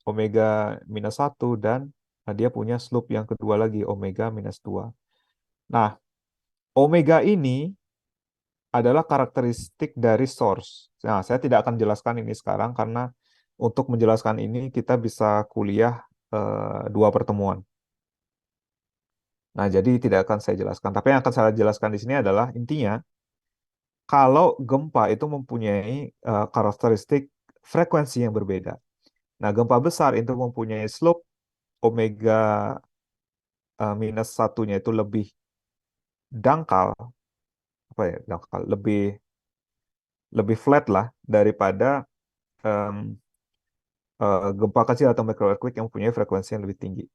omega -1 dan dia punya slope yang kedua lagi omega -2. Nah, omega ini adalah karakteristik dari source. Nah, saya tidak akan jelaskan ini sekarang karena untuk menjelaskan ini kita bisa kuliah 2 pertemuan. Nah, jadi tidak akan saya jelaskan. Tapi yang akan saya jelaskan di sini adalah intinya kalau gempa itu mempunyai karakteristik frekuensi yang berbeda. Nah, gempa besar itu mempunyai slope omega -1-nya itu lebih dangkal, apa ya, dangkal, lebih lebih flat lah daripada em, gempa kecil atau micro earthquake yang mempunyai frekuensi yang lebih tinggi.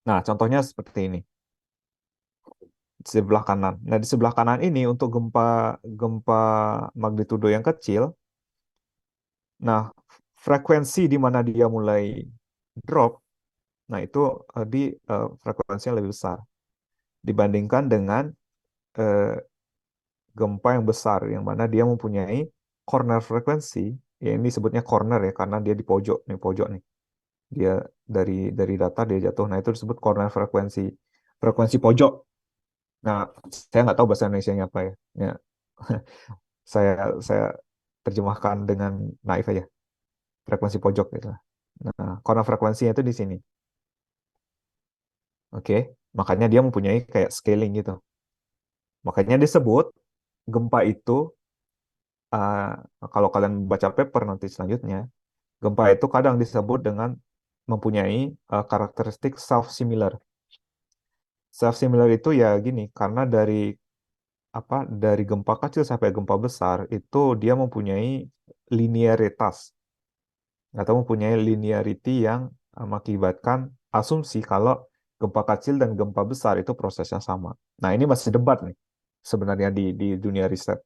Nah, contohnya seperti ini di sebelah kanan. Nah, di sebelah kanan ini untuk gempa gempa magnitudo yang kecil, nah frekuensi di mana dia mulai drop, nah itu di frekuensi yang lebih besar dibandingkan dengan eh, gempa yang besar yang mana dia mempunyai corner frekuensi, ya ini sebutnya corner ya karena dia di pojok nih. Dia dari data dia jatuh. Nah, itu disebut corner frekuensi, frekuensi pojok. Nah, saya nggak tahu bahasa Indonesianya apa ya. Ya, saya terjemahkan dengan naif aja, frekuensi pojok gitu. Nah, corner frekuensinya itu di sini. Oke, makanya dia mempunyai kayak scaling gitu. Makanya disebut gempa itu uh, kalau kalian baca paper nanti selanjutnya, gempa itu kadang disebut dengan mempunyai karakteristik self-similar. Self-similar itu ya gini, karena dari gempa kecil sampai gempa besar itu dia mempunyai linearitas atau mempunyai linearity yang mengakibatkan asumsi kalau gempa kecil dan gempa besar itu prosesnya sama. Nah, ini masih debat nih sebenarnya di dunia riset.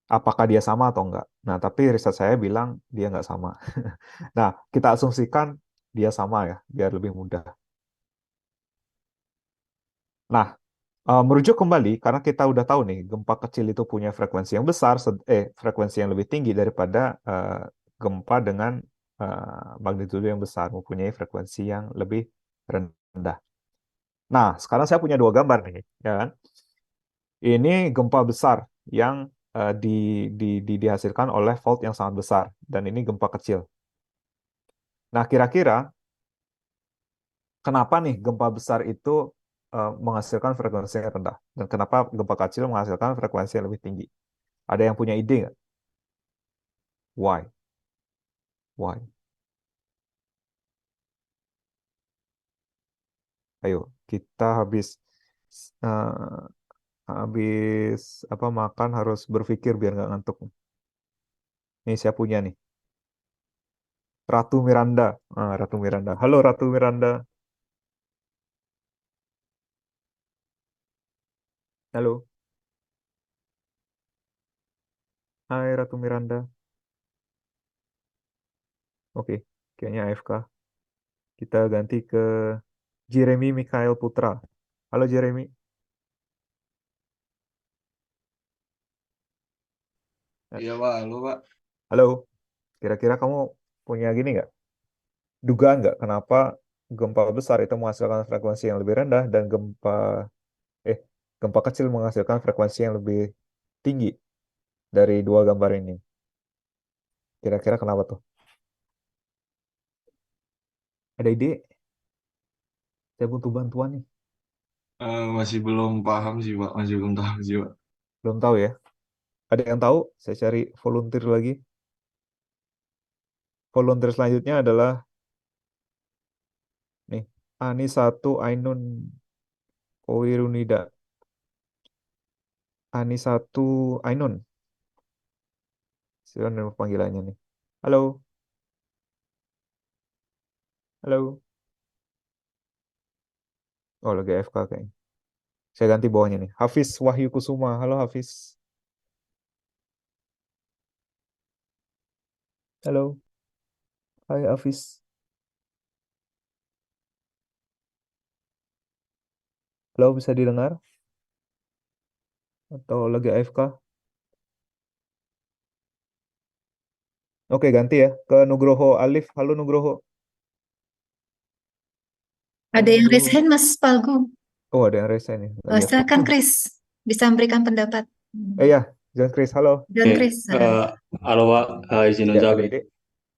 Apakah dia sama atau enggak? Nah, tapi riset saya bilang dia enggak sama. Nah, kita asumsikan dia sama ya, biar lebih mudah. Nah, merujuk kembali, karena kita udah tahu nih, gempa kecil itu punya frekuensi yang besar, frekuensi yang lebih tinggi daripada gempa dengan magnitudo yang besar, mempunyai frekuensi yang lebih rendah. Nah, sekarang saya punya 2 gambar nih, ya kan? Ini gempa besar yang dihasilkan oleh fault yang sangat besar, dan ini gempa kecil. Nah, kira-kira kenapa nih gempa besar itu menghasilkan frekuensi yang rendah, dan kenapa gempa kecil menghasilkan frekuensi yang lebih tinggi? Ada yang punya ide nggak? Why? Why? Ayo, kita eh, habis apa makan harus berpikir biar nggak ngantuk. Nih saya punya nih, Ratu Miranda. Ratu Miranda. Halo Ratu Miranda. Halo. Hai Ratu Miranda. Oke, kayaknya AFK. Kita ganti ke Jeremy Mikhail Putra. Halo Jeremy. Iya Pak, halo Pak. Halo. Kira-kira kamu punya gini nggak? Dugaan nggak kenapa gempa besar itu menghasilkan frekuensi yang lebih rendah dan eh gempa kecil menghasilkan frekuensi yang lebih tinggi dari 2 gambar ini? Kira-kira kenapa tuh? Ada ide? Saya butuh bantuan nih. Masih belum paham sih Pak, masih belum tahu sih Pak. Belum tahu ya. Ada yang tahu? Saya cari volunteer lagi. Volunteer selanjutnya adalah nih, Ani satu Ainun Kowirunida. Ani satu Ainun. Siapa nama panggilannya nih? Halo, halo. Oh, lagi AFK kayaknya. Saya ganti bawahnya nih. Hafiz Wahyu Kusuma. Halo Hafiz. Halo. Hai Hafiz. Halo, bisa didengar? Atau lagi AFK? Oke, ganti ya. Ke Nugroho Alif. Halo Nugroho. Halo Ada yang Nugroho. resign, Mas Palgu. Oh, ada yang resign nih. Nggak lihat. Silakan Chris, bisa memberikan pendapat. Ya, John Chris. Halo. John Oke, Chris. halo Pak, izin Ya, menjawab ada ya. ide?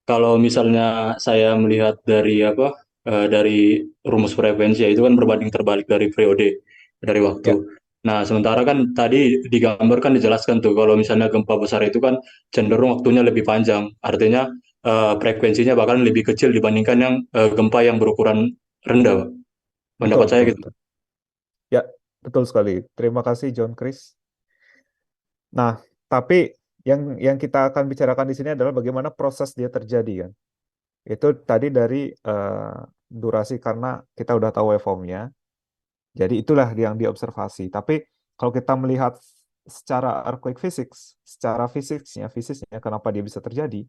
Kalau misalnya saya melihat dari apa, dari rumus frekuensi ya, itu kan berbanding terbalik dari periode, dari waktu. Ya, Nah, sementara kan tadi digambarkan dijelaskan tuh, kalau misalnya gempa besar itu kan cenderung waktunya lebih panjang. Artinya frekuensinya bahkan lebih kecil dibandingkan yang gempa yang berukuran rendah, Pak. betul, Pendapat saya betul, gitu. betul. Ya, betul sekali. Terima kasih John Chris. Nah, tapi yang kita akan bicarakan di sini adalah bagaimana proses dia terjadi kan. Itu tadi dari durasi karena kita udah tahu waveformnya. Jadi itulah yang diobservasi. Tapi kalau kita melihat secara earthquake physics, secara fisiknya kenapa dia bisa terjadi.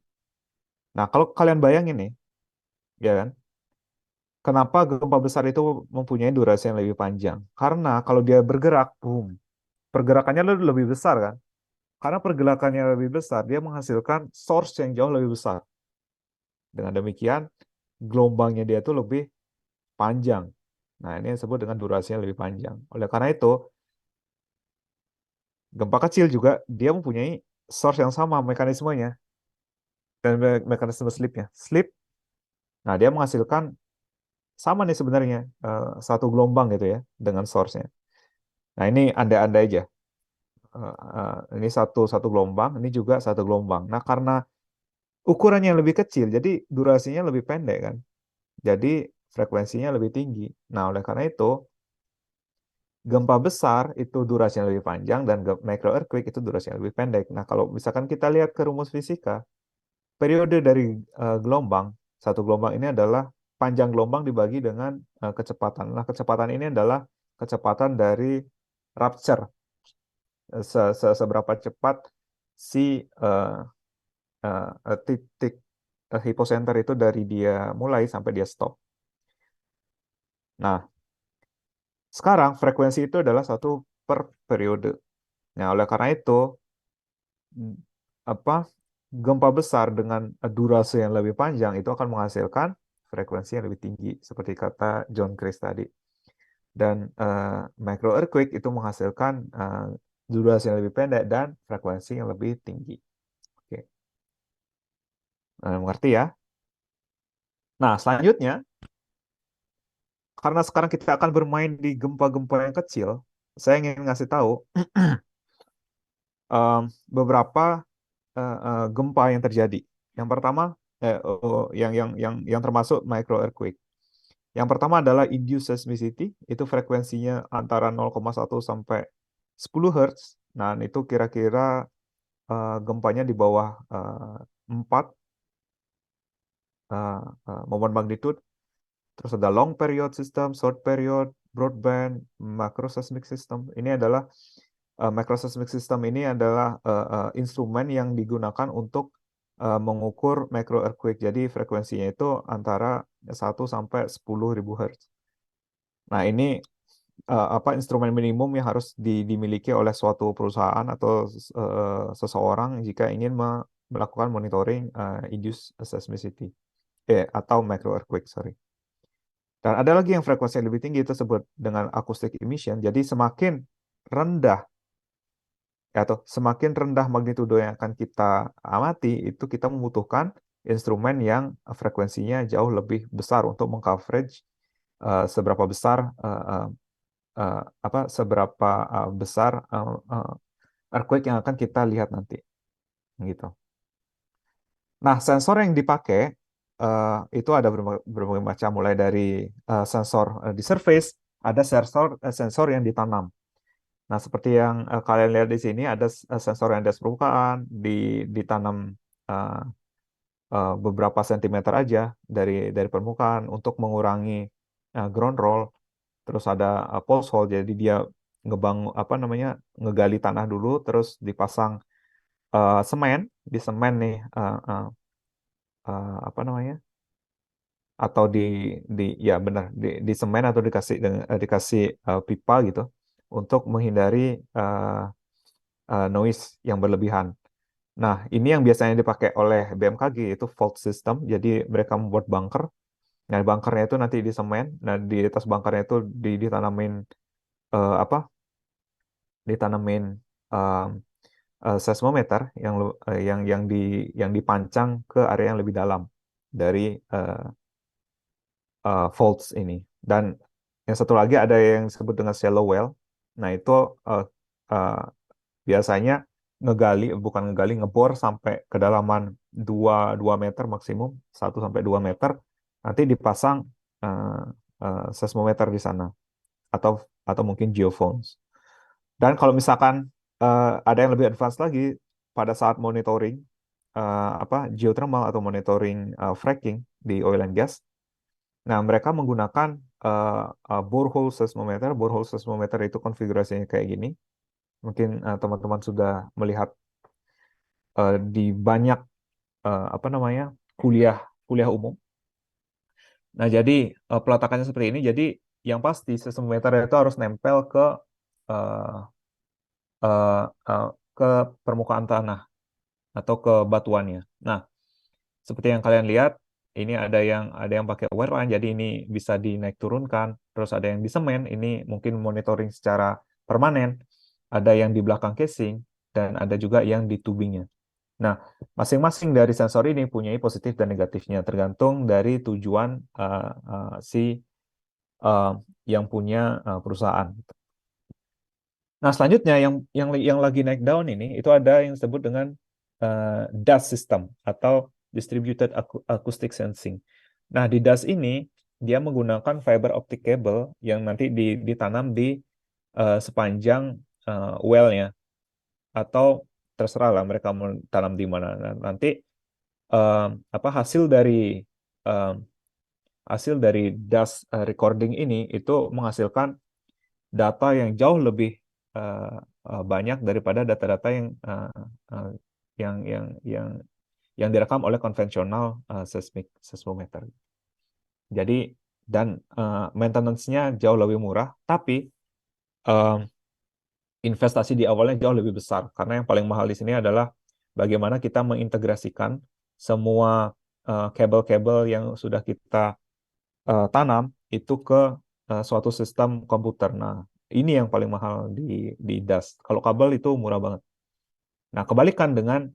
Nah, kalau kalian bayangin nih, ya kan, kenapa gempa besar itu mempunyai durasi yang lebih panjang? Karena kalau dia bergerak, boom, pergerakannya lebih besar kan? Karena pergerakannya lebih besar, dia menghasilkan source yang jauh lebih besar. Dengan demikian, gelombangnya dia tuh lebih panjang. Nah, ini yang disebut dengan durasi yang lebih panjang. Oleh karena itu, gempa kecil juga dia mempunyai source yang sama mekanismenya dan mekanisme slipnya. Slip, nah dia menghasilkan sama nih sebenarnya satu gelombang gitu ya dengan source-nya. Nah, ini andai-andai aja. Ini satu gelombang, ini juga satu gelombang. Nah, karena ukurannya lebih kecil, jadi durasinya lebih pendek kan. Jadi frekuensinya lebih tinggi. Nah, oleh karena itu gempa besar itu durasinya lebih panjang dan micro earthquake itu durasinya lebih pendek. Nah, kalau misalkan kita lihat ke rumus fisika, periode dari gelombang, satu gelombang ini adalah panjang gelombang dibagi dengan kecepatan. Nah, kecepatan ini adalah kecepatan dari rupture, seberapa cepat si titik hipocenter itu dari dia mulai sampai dia stop. Nah, sekarang frekuensi itu adalah satu per periode. Nah, oleh karena itu, apa gempa besar dengan durasi yang lebih panjang itu akan menghasilkan frekuensi yang lebih tinggi, seperti kata John Chris tadi. Dan micro earthquake itu menghasilkan durasi yang lebih pendek dan frekuensi yang lebih tinggi. Oke, mengerti ya? Nah, selanjutnya, karena sekarang kita akan bermain di gempa-gempa yang kecil, saya ingin ngasih tahu beberapa gempa yang terjadi. Yang pertama, yang termasuk micro earthquake. Yang pertama adalah induced seismicity, itu frekuensinya antara 0,1 sampai 10 Hz. Nah, itu kira-kira gempanya di bawah 4 momen magnitude. Terus ada long period system, short period, broadband, macroseismic system. Ini adalah macroseismic system ini adalah instrumen yang digunakan untuk mengukur micro earthquake. Jadi frekuensinya itu antara 1 sampai 10.000 Hz. Nah, ini instrumen minimum yang harus dimiliki oleh suatu perusahaan atau seseorang jika ingin melakukan monitoring induced seismicity atau micro earthquake, sorry. Dan ada lagi yang frekuensi yang lebih tinggi, itu disebut dengan acoustic emission. Jadi semakin rendah atau semakin rendah magnitudo yang akan kita amati, itu kita membutuhkan instrumen yang frekuensinya jauh lebih besar untuk mengcoverage seberapa besar earthquake yang akan kita lihat nanti, gitu. Nah, sensor yang dipakai itu ada berbagai macam, mulai dari sensor di surface, ada sensor yang ditanam. Nah, seperti yang kalian lihat di sini, ada sensor yang di atas permukaan, ditanam uh, beberapa sentimeter aja dari permukaan untuk mengurangi ground roll. Terus ada pulse hole, jadi dia ngegali tanah dulu, terus dipasang semen, di semen nih, apa namanya, atau ya benar, di semen atau dikasih pipa gitu untuk menghindari noise yang berlebihan. Nah, ini yang biasanya dipakai oleh BMKG itu fault system. Jadi mereka membuat bunker. Nah, bunkernya itu nanti di semen. Nah, di atas bunkernya itu ditanamin apa? Ditanamin um, seismometer yang dipancang ke area yang lebih dalam dari uh, faults ini. Dan yang satu lagi ada yang disebut dengan shallow well. Nah, itu uh, uh, biasanya bukan ngegali, ngebor sampai kedalaman 2 meter maksimum, 1 sampai 2 meter, nanti dipasang uh, seismometer di sana, atau mungkin geophones. Dan kalau misalkan ada yang lebih advance lagi, pada saat monitoring geothermal atau monitoring fracking di oil and gas, nah mereka menggunakan borehole seismometer. Borehole seismometer itu konfigurasinya kayak gini. Mungkin teman-teman sudah melihat di banyak kuliah kuliah umum. Nah, jadi peletakannya seperti ini. Jadi yang pasti seismometer itu harus nempel uh, ke permukaan tanah atau ke batuannya. Nah, seperti yang kalian lihat, ini ada yang pakai wireline, jadi ini bisa dinaik turunkan. Terus ada yang di semen, ini mungkin monitoring secara permanen. Ada yang di belakang casing, dan ada juga yang di tubingnya. Nah, masing-masing dari sensor ini punya positif dan negatifnya, tergantung dari tujuan si yang punya perusahaan. Nah, selanjutnya yang lagi naik daun ini itu ada yang disebut dengan DAS system atau Distributed Acoustic Sensing. Nah, di DAS ini dia menggunakan fiber optic cable yang nanti ditanam di sepanjang well-nya, atau terserah lah mereka mau tanam di mana. Nah, nanti hasil dari DAS recording ini itu menghasilkan data yang jauh lebih banyak daripada data-data yang direkam oleh konvensional seismometer. Jadi, dan maintenance-nya jauh lebih murah, tapi investasi di awalnya jauh lebih besar, karena yang paling mahal di sini adalah bagaimana kita mengintegrasikan semua kabel-kabel yang sudah kita tanam itu ke suatu sistem komputer. Nah, ini yang paling mahal di DAS. Kalau kabel itu murah banget. Nah, kebalikan dengan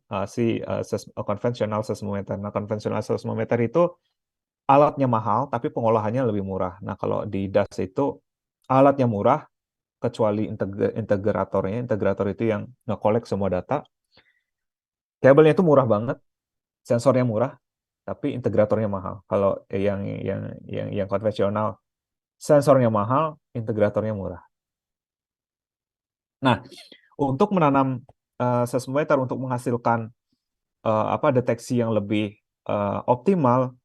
konvensional seismometer. Nah, konvensional seismometer itu alatnya mahal, tapi pengolahannya lebih murah. Nah, kalau di DAS itu alatnya murah, kecuali integratornya. Integrator itu yang nge-collect semua data. Kabelnya itu murah banget, sensornya murah, tapi integratornya mahal. Kalau yang konvensional, sensornya mahal, integratornya murah. Nah, untuk menanam seismometer untuk menghasilkan deteksi yang lebih optimal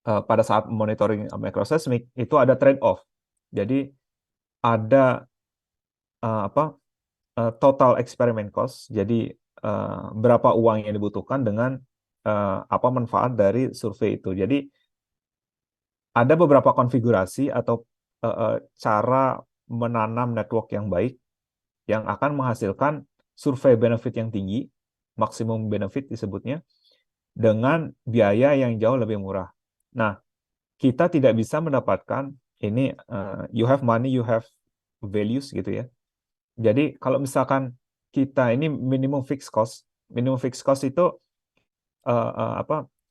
pada saat monitoring microseismic, itu ada trade-off. Jadi ada total experiment cost. Jadi berapa uang yang dibutuhkan dengan apa manfaat dari survei itu. Jadi ada beberapa konfigurasi atau cara menanam network yang baik yang akan menghasilkan survei benefit yang tinggi, maksimum benefit disebutnya, dengan biaya yang jauh lebih murah. Nah, kita tidak bisa mendapatkan ini you have money, you have values gitu ya. Jadi kalau misalkan kita ini minimum fixed cost itu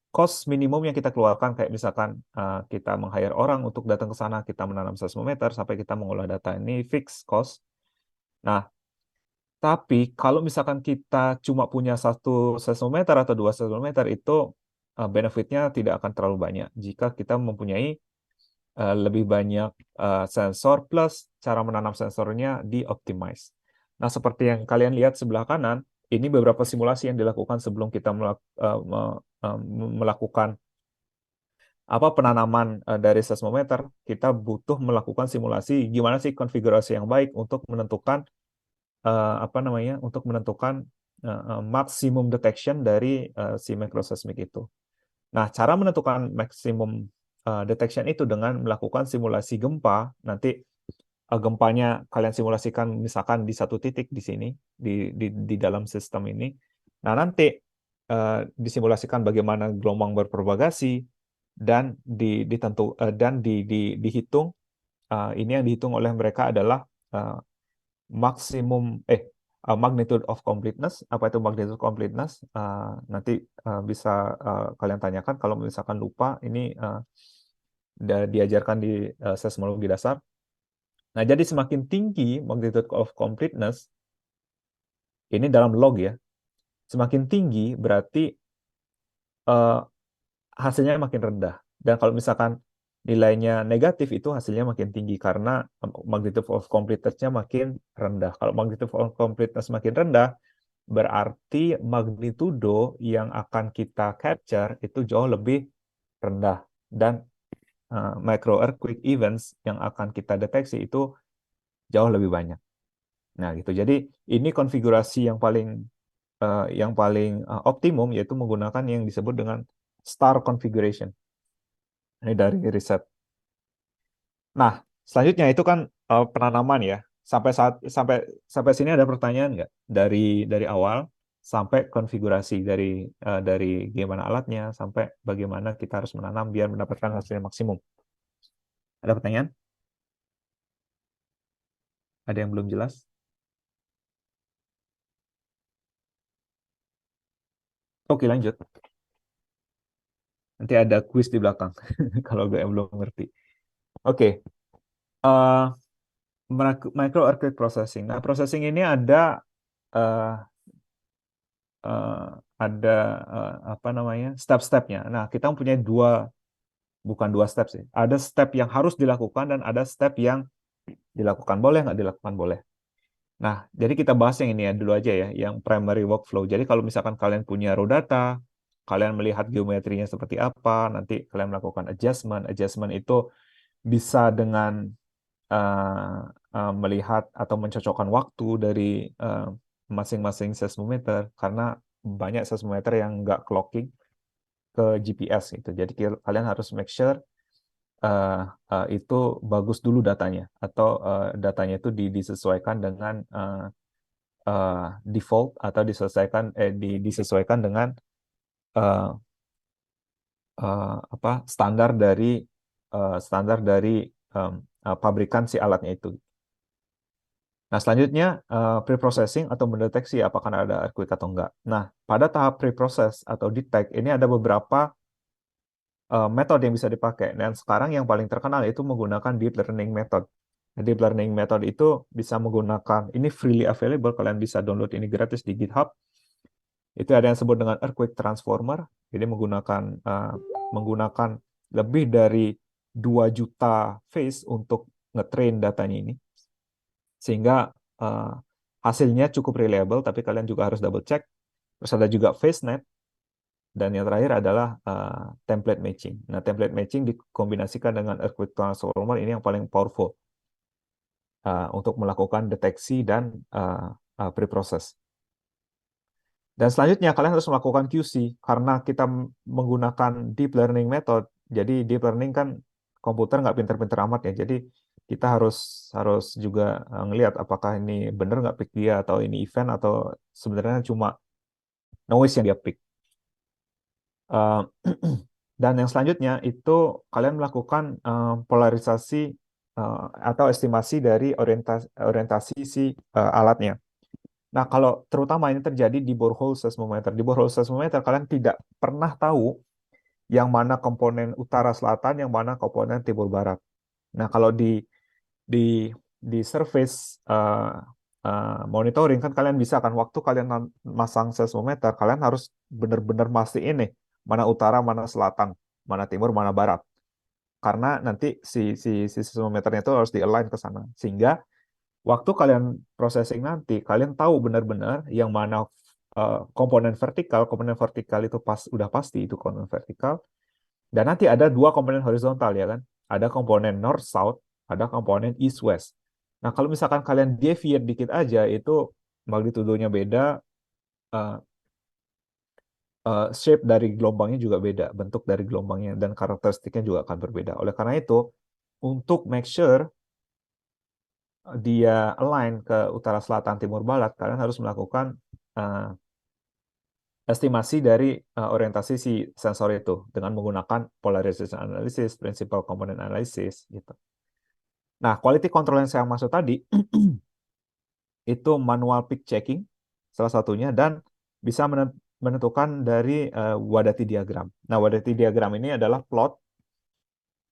cost minimum yang kita keluarkan, kayak misalkan kita meng-hire orang untuk datang ke sana, kita menanam seismometer sampai kita mengolah data, ini fixed cost. Nah, tapi kalau misalkan kita cuma punya 1 seismometer atau 2 seismometer, itu benefitnya tidak akan terlalu banyak jika kita mempunyai lebih banyak sensor plus cara menanam sensornya di-optimize. Nah, seperti yang kalian lihat sebelah kanan, ini beberapa simulasi yang dilakukan sebelum kita melakukan penanaman dari seismometer, kita butuh melakukan simulasi gimana sih konfigurasi yang baik untuk menentukan maksimum detection dari si microseismic itu. Nah, cara menentukan maksimum detection itu dengan melakukan simulasi gempa. Nanti gempanya kalian simulasikan misalkan di satu titik di sini di dalam sistem ini. Nah, nanti disimulasikan bagaimana gelombang berpropagasi dan dihitung. Ini yang dihitung oleh mereka adalah magnitude of completeness. Apa itu magnitude of completeness? Nanti bisa kalian tanyakan kalau misalkan lupa. Ini diajarkan di seismologi dasar. Nah, jadi semakin tinggi magnitude of completeness, ini dalam log ya, semakin tinggi berarti hasilnya makin rendah. Dan kalau misalkan nilainya negatif, itu hasilnya makin tinggi karena magnitude of completeness-nya makin rendah. Kalau magnitude of completeness makin rendah, berarti magnitudo yang akan kita capture itu jauh lebih rendah. Dan micro earthquake events yang akan kita deteksi itu jauh lebih banyak. Nah, gitu. Jadi ini konfigurasi yang paling optimum, yaitu menggunakan yang disebut dengan star configuration. Ini dari riset. Nah, selanjutnya itu kan penanaman ya. Sampai sini ada pertanyaan nggak dari awal sampai konfigurasi dari gimana alatnya sampai bagaimana kita harus menanam biar mendapatkan hasil yang maksimum. Ada pertanyaan? Ada yang belum jelas? Oke, lanjut. Nanti ada kuis di belakang kalau belum ngerti. Oke. Micro earthquake processing. Nah, processing ini ada step-stepnya. Nah, kita mempunyai bukan dua step sih. Ada step yang harus dilakukan dan ada step yang dilakukan boleh, nggak dilakukan boleh. Nah, jadi kita bahas yang ini ya dulu aja ya, yang primary workflow. Jadi kalau misalkan kalian punya raw data, kalian melihat geometrinya seperti apa, nanti kalian melakukan adjustment. Adjustment itu bisa dengan melihat atau mencocokkan waktu dari masing-masing seismometer, karena banyak seismometer yang nggak clocking ke GPS gitu. Jadi kalian harus make sure itu bagus dulu datanya, atau datanya itu disesuaikan dengan default atau disesuaikan dengan standar dari pabrikan si alatnya itu. Nah, selanjutnya pre-processing atau mendeteksi apakah ada earthquake atau enggak. Nah, pada tahap pre-process atau detect ini ada beberapa metode yang bisa dipakai. Dan sekarang yang paling terkenal itu menggunakan deep learning method. Nah, deep learning method itu bisa menggunakan, ini freely available, kalian bisa download ini gratis di GitHub. Itu ada yang disebut dengan earthquake transformer. Jadi menggunakan lebih dari 2 juta phase untuk nge-train datanya ini. Sehingga hasilnya cukup reliable, tapi kalian juga harus double check. Terus ada juga FaceNet. Dan yang terakhir adalah template matching. Nah, template matching dikombinasikan dengan earthquake transformer, ini yang paling powerful untuk melakukan deteksi dan pre-process. Dan selanjutnya kalian harus melakukan QC karena kita menggunakan deep learning method. Jadi deep learning kan komputer nggak pinter-pinter amat ya. Jadi kita harus juga ngelihat apakah ini benar nggak pick dia, atau ini event, atau sebenarnya cuma noise yang dia pick. Dan yang selanjutnya itu kalian melakukan polarisasi atau estimasi dari orientasi si alatnya. Nah, kalau terutama ini terjadi di borehole seismometer. Di borehole seismometer kalian tidak pernah tahu yang mana komponen utara selatan, yang mana komponen timur barat. Nah, kalau di surface monitoring kan kalian bisa kan, waktu kalian masang seismometer, kalian harus benar-benar mastiin nih mana utara, mana selatan, mana timur, mana barat. Karena nanti si seismometernya itu harus di-align ke sana. Sehingga waktu kalian processing nanti, kalian tahu benar-benar yang mana komponen vertikal itu udah pasti itu komponen vertikal. Dan nanti ada dua komponen horizontal ya kan. Ada komponen north south, ada komponen east west. Nah, kalau misalkan kalian deviate dikit aja itu magnitudonya beda, uh, shape dari gelombangnya juga beda, bentuk dari gelombangnya dan karakteristiknya juga akan berbeda. Oleh karena itu, untuk make sure dia align ke utara selatan timur barat, kalian harus melakukan uh, estimasi dari orientasi si sensor itu dengan menggunakan polarization analysis, principal component analysis gitu. Nah, quality control yang saya maksud tadi itu manual peak checking salah satunya dan bisa menentukan dari Wadati diagram. Nah, Wadati diagram ini adalah plot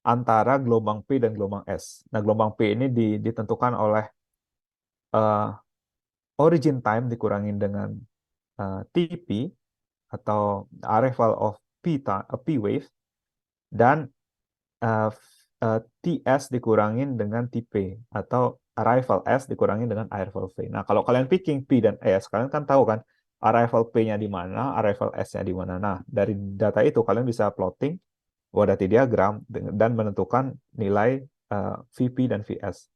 antara gelombang P dan gelombang S. Nah, gelombang P ini ditentukan oleh uh, origin time dikurangin dengan TP atau arrival of P wave dan uh, TS dikurangin dengan TP atau arrival S dikurangin dengan arrival V. Nah, kalau kalian picking P dan S, kalian kan tahu kan arrival P-nya di mana, arrival S-nya di mana. Nah, dari data itu kalian bisa plotting Wadati diagram dan menentukan nilai VP dan VS.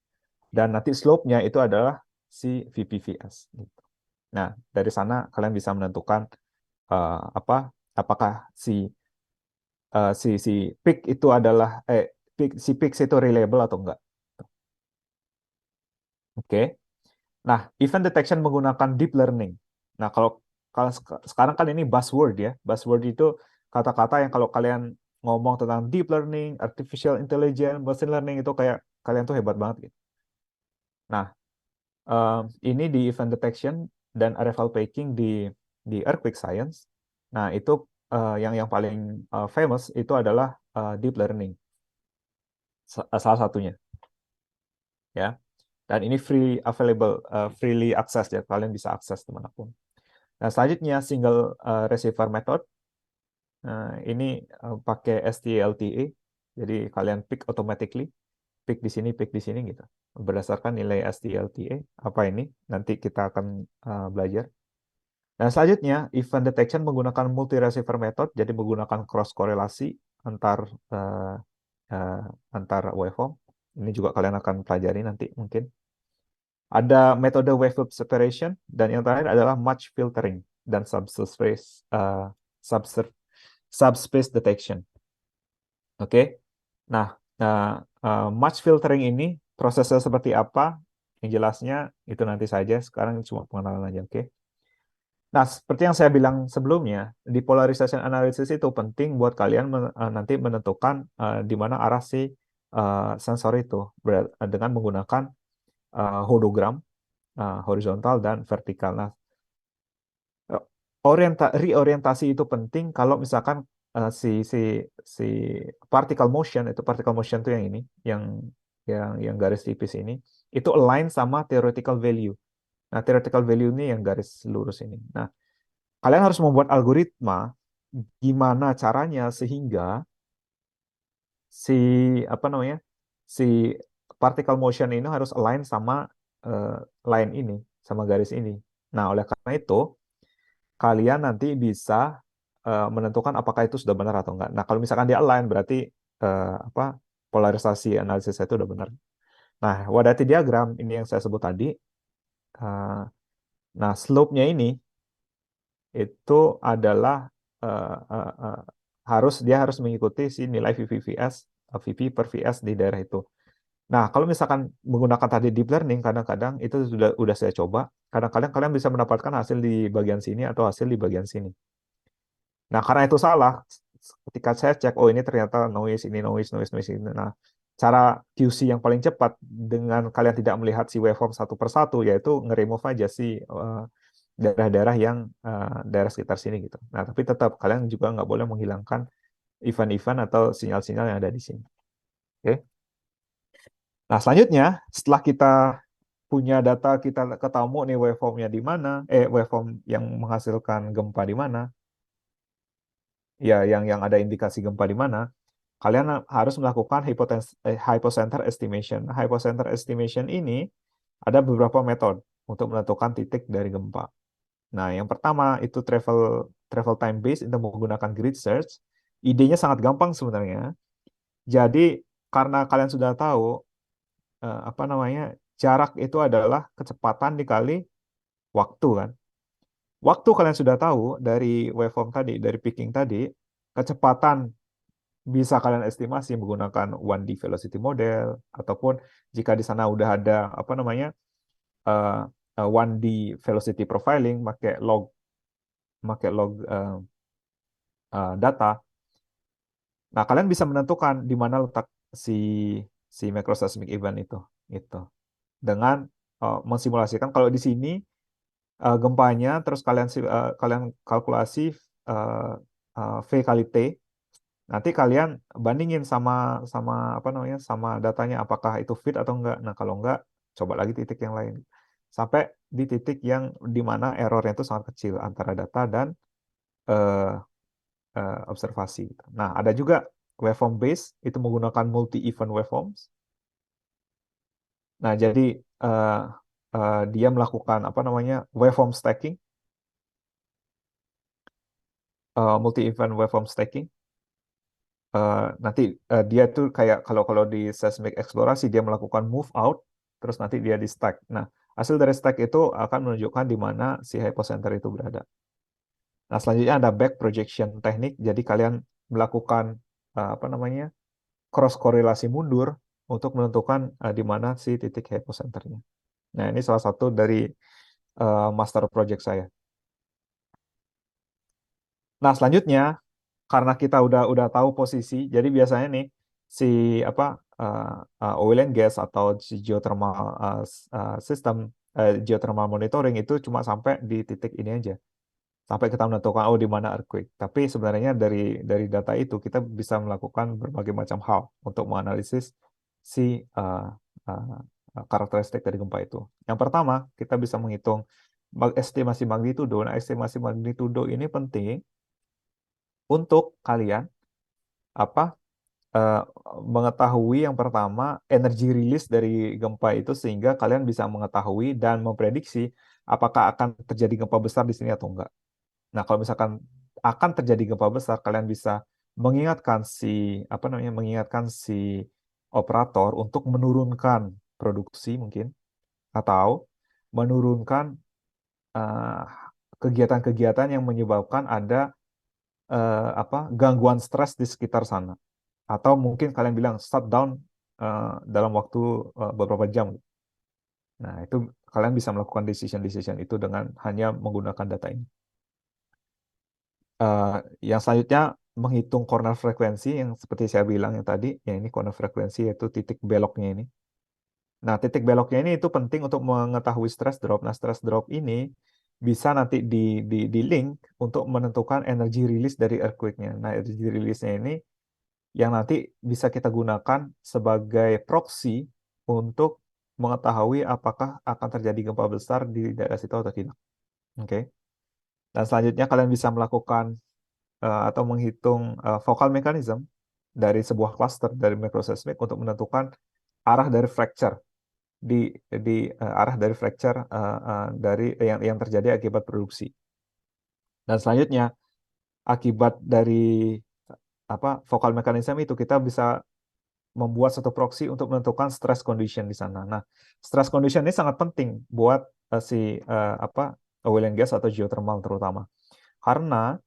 Dan nanti slope-nya itu adalah si VP VS. Gitu. Nah, dari sana kalian bisa menentukan apakah si peak itu adalah si peak itu reliable atau enggak. Oke. Nah, event detection menggunakan deep learning. Nah, kalau sekarang kan ini buzzword ya. Buzzword itu kata-kata yang kalau kalian ngomong tentang deep learning, artificial intelligence, machine learning itu kayak kalian tuh hebat banget gitu. Nah, ini di event detection dan arrival picking di earthquake science. Nah, itu yang paling famous itu adalah deep learning. Salah satunya. Ya. Dan ini freely access ya, kalian bisa akses dimanapun. Nah, selanjutnya single receiver method. Ini pakai STLTA, jadi kalian pick automatically, pick di sini gitu, berdasarkan nilai STLTA. Apa ini? Nanti kita akan belajar. Nah, selanjutnya event detection menggunakan multi receiver method, jadi menggunakan cross korelasi antar waveform. Ini juga kalian akan pelajari nanti mungkin. Ada metode wave loop separation, dan yang terakhir adalah match filtering dan subspace detection. Oke. Nah, match filtering ini prosesnya seperti apa? Yang jelasnya itu nanti saja. Sekarang cuma pengenalan aja, oke? Nah, seperti yang saya bilang sebelumnya, di polarization analysis itu penting buat kalian nanti menentukan di mana arah si sensor itu dengan menggunakan hologram horizontal dan vertikal. Nah, reorientasi itu penting kalau misalkan si particle motion itu yang ini, yang garis tipis ini itu align sama theoretical value. Nah, theoretical value ini yang garis lurus ini. Nah, kalian harus membuat algoritma gimana caranya sehingga si si particle motion ini harus align sama line ini, sama garis ini. Nah, oleh karena itu kalian nanti bisa menentukan apakah itu sudah benar atau enggak. Nah, kalau misalkan dia align berarti polarisasi analisis itu udah benar. Nah, Wadati diagram ini yang saya sebut tadi. Nah, slope-nya ini itu adalah dia harus mengikuti si nilai VP per VS di daerah itu. Nah, kalau misalkan menggunakan tadi deep learning, kadang-kadang itu sudah saya coba. Kadang-kadang kalian bisa mendapatkan hasil di bagian sini atau hasil di bagian sini. Nah, karena itu salah, ketika saya cek, oh ini ternyata noise ini. Nah, cara QC yang paling cepat dengan kalian tidak melihat si waveform satu persatu, yaitu nge-remove aja si daerah-daerah yang daerah sekitar sini gitu. Nah, tapi tetap kalian juga nggak boleh menghilangkan event-event atau sinyal-sinyal yang ada di sini. Oke. Nah, selanjutnya setelah kita punya data, kita ketemu nih waveformnya di mana, waveform yang menghasilkan gempa di mana, ya yang ada indikasi gempa di mana, kalian harus melakukan hypocenter estimation. Hypocenter estimation ini ada beberapa metode untuk menentukan titik dari gempa. Nah, yang pertama itu travel time base itu menggunakan grid search. idenya sangat gampang sebenarnya. Jadi karena kalian sudah tahu apa namanya, jarak itu adalah kecepatan dikali waktu kan. Waktu kalian sudah tahu dari waveform tadi, dari picking tadi, kecepatan bisa kalian estimasi menggunakan 1D velocity model, ataupun jika di sana udah ada apa namanya 1D velocity profiling, pakai log data. Nah, kalian bisa menentukan di mana letak si microseismic event itu, gitu. Dengan mensimulasikan kalau di sini gempanya, terus kalian kalkulasi V kali T. Nanti kalian bandingin sama apa namanya, sama datanya apakah itu fit atau enggak. Nah, kalau enggak, coba lagi titik yang lain. Sampai di titik yang di mana errornya itu sangat kecil antara data dan eh, observasi. Nah, ada juga waveform base, itu menggunakan multi-event waveforms. Nah, jadi dia melakukan apa namanya, waveform stacking, multi-event waveform stacking. Nanti dia tuh kayak kalau di seismic eksplorasi dia melakukan move out, terus nanti dia di stack. Nah, hasil dari stack itu akan menunjukkan di mana si hypocenter itu berada. Nah, selanjutnya ada back projection teknik. Jadi kalian melakukan apa namanya, cross korelasi mundur untuk menentukan di mana si titik hypocenternya. Nah, ini salah satu dari master project saya. Nah, selanjutnya karena kita udah tahu posisi, jadi biasanya nih si apa oil and gas atau si geothermal system, geothermal monitoring itu cuma sampai di titik ini aja, sampai kita menentukan oh di mana earthquake. Tapi sebenarnya dari data itu kita bisa melakukan berbagai macam hal untuk menganalisis si karakteristik dari gempa itu. Yang pertama, kita bisa menghitung estimasi magnitudo. Nah, estimasi magnitudo ini penting untuk kalian apa mengetahui yang pertama energi rilis dari gempa itu, sehingga kalian bisa mengetahui dan memprediksi apakah akan terjadi gempa besar di sini atau enggak. Nah, kalau misalkan akan terjadi gempa besar, kalian bisa mengingatkan si operator untuk menurunkan produksi mungkin, atau menurunkan eh, kegiatan-kegiatan yang menyebabkan ada gangguan stres di sekitar sana. Atau mungkin kalian bilang shutdown dalam waktu beberapa jam. Nah, itu kalian bisa melakukan decision itu dengan hanya menggunakan data ini. Yang selanjutnya menghitung corner frekuensi yang seperti saya bilang yang tadi, ya ini corner frekuensi yaitu titik beloknya ini. Nah, titik beloknya ini itu penting untuk mengetahui stress drop. Nah, stress drop ini bisa nanti di link untuk menentukan energi rilis dari earthquake-nya. Nah, energi rilisnya ini yang nanti bisa kita gunakan sebagai proxy untuk mengetahui apakah akan terjadi gempa besar di daerah situ atau tidak. Oke. Dan selanjutnya kalian bisa melakukan atau menghitung focal mechanism dari sebuah cluster dari microseismic untuk menentukan arah dari fracture arah dari fracture dari yang terjadi akibat produksi. Dan selanjutnya akibat dari focal mechanism itu kita bisa membuat satu proxy untuk menentukan stress condition di sana. Nah, stress condition ini sangat penting buat oil and gas atau geothermal terutama. Karena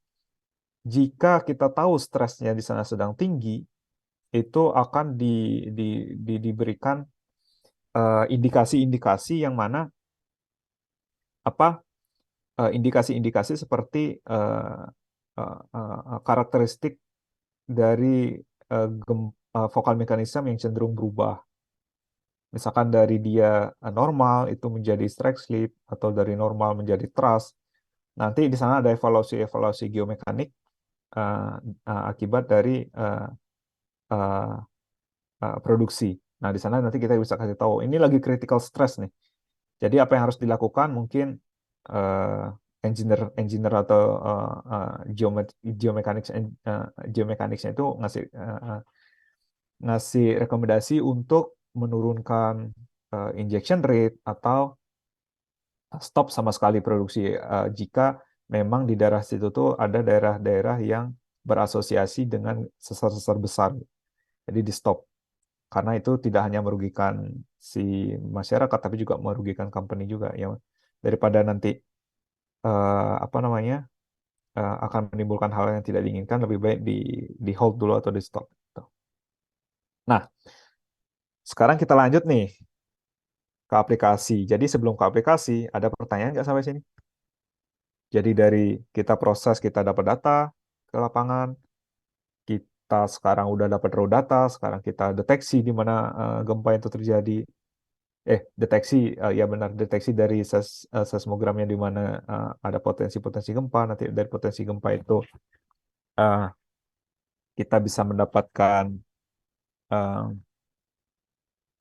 jika kita tahu stresnya di sana sedang tinggi, itu akan diberikan indikasi-indikasi yang mana indikasi-indikasi seperti karakteristik dari vokal mekanisme yang cenderung berubah. Misalkan dari dia normal itu menjadi strike slip, atau dari normal menjadi thrust. Nanti di sana ada evaluasi geomekanik akibat dari produksi. Nah, di sana nanti kita bisa kasih tahu ini lagi critical stress nih. Jadi apa yang harus dilakukan, mungkin engineer atau geomekaniknya itu ngasih rekomendasi untuk menurunkan injection rate atau stop sama sekali produksi jika memang di daerah situ tuh ada daerah-daerah yang berasosiasi dengan sesar-sesar besar. Jadi di stop. Karena itu tidak hanya merugikan si masyarakat, tapi juga merugikan company juga. Ya, daripada nanti apa namanya akan menimbulkan hal yang tidak diinginkan, lebih baik di hold dulu atau di stop. Gitu. Nah, sekarang kita lanjut nih ke aplikasi. Jadi sebelum ke aplikasi, ada pertanyaan nggak sampai sini? Jadi dari kita proses, kita dapat data ke lapangan, kita sekarang udah dapat raw data, sekarang kita deteksi di mana gempa itu terjadi. Deteksi, ya benar, deteksi dari seismogramnya di mana ada potensi-potensi gempa. Nanti dari potensi gempa itu uh, kita bisa mendapatkan uh,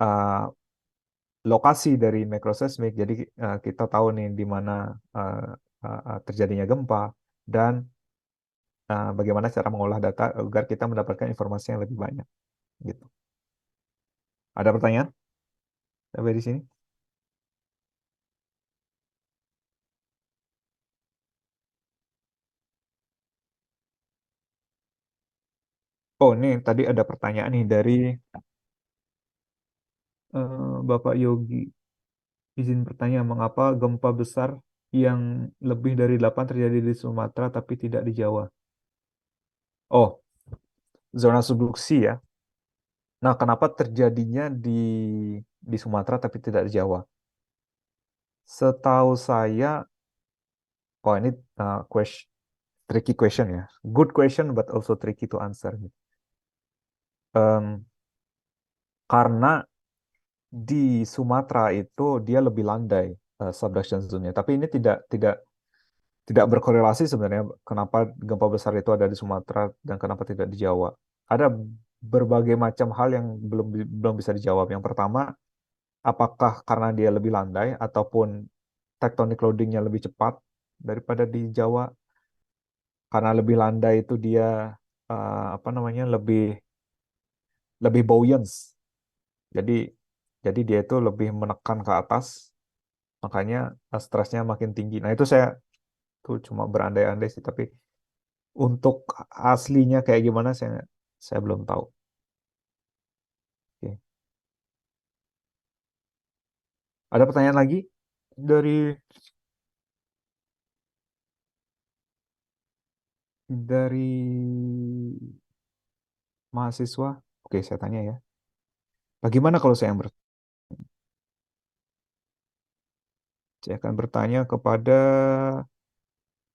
uh, lokasi dari microseismic. Jadi kita tahu nih di mana terjadinya gempa dan bagaimana cara mengolah data agar kita mendapatkan informasi yang lebih banyak. Gitu. Ada pertanyaan sampai di sini? Oh, ini tadi ada pertanyaan nih dari Bapak Yogi. Izin bertanya, mengapa gempa besar yang lebih dari 8 terjadi di Sumatera tapi tidak di Jawa? Oh, zona subduksi ya. Nah, kenapa terjadinya di Sumatera tapi tidak di Jawa? Setahu saya, oh ini tricky question ya. Good question but also tricky to answer. Karena di Sumatera itu dia lebih landai subduction zone-nya. Tapi ini tidak berkorelasi sebenarnya kenapa gempa besar itu ada di Sumatera dan kenapa tidak di Jawa. Ada berbagai macam hal yang belum bisa dijawab. Yang pertama, apakah karena dia lebih landai ataupun tectonic loading-nya lebih cepat daripada di Jawa? Karena lebih landai itu dia apa namanya lebih buoyant. Jadi dia itu lebih menekan ke atas, makanya stresnya makin tinggi. Nah, itu saya tuh cuma berandai-andai sih, tapi untuk aslinya kayak gimana saya belum tahu. Oke. Ada pertanyaan lagi dari mahasiswa? Oke, saya tanya ya. Bagaimana kalau saya akan bertanya kepada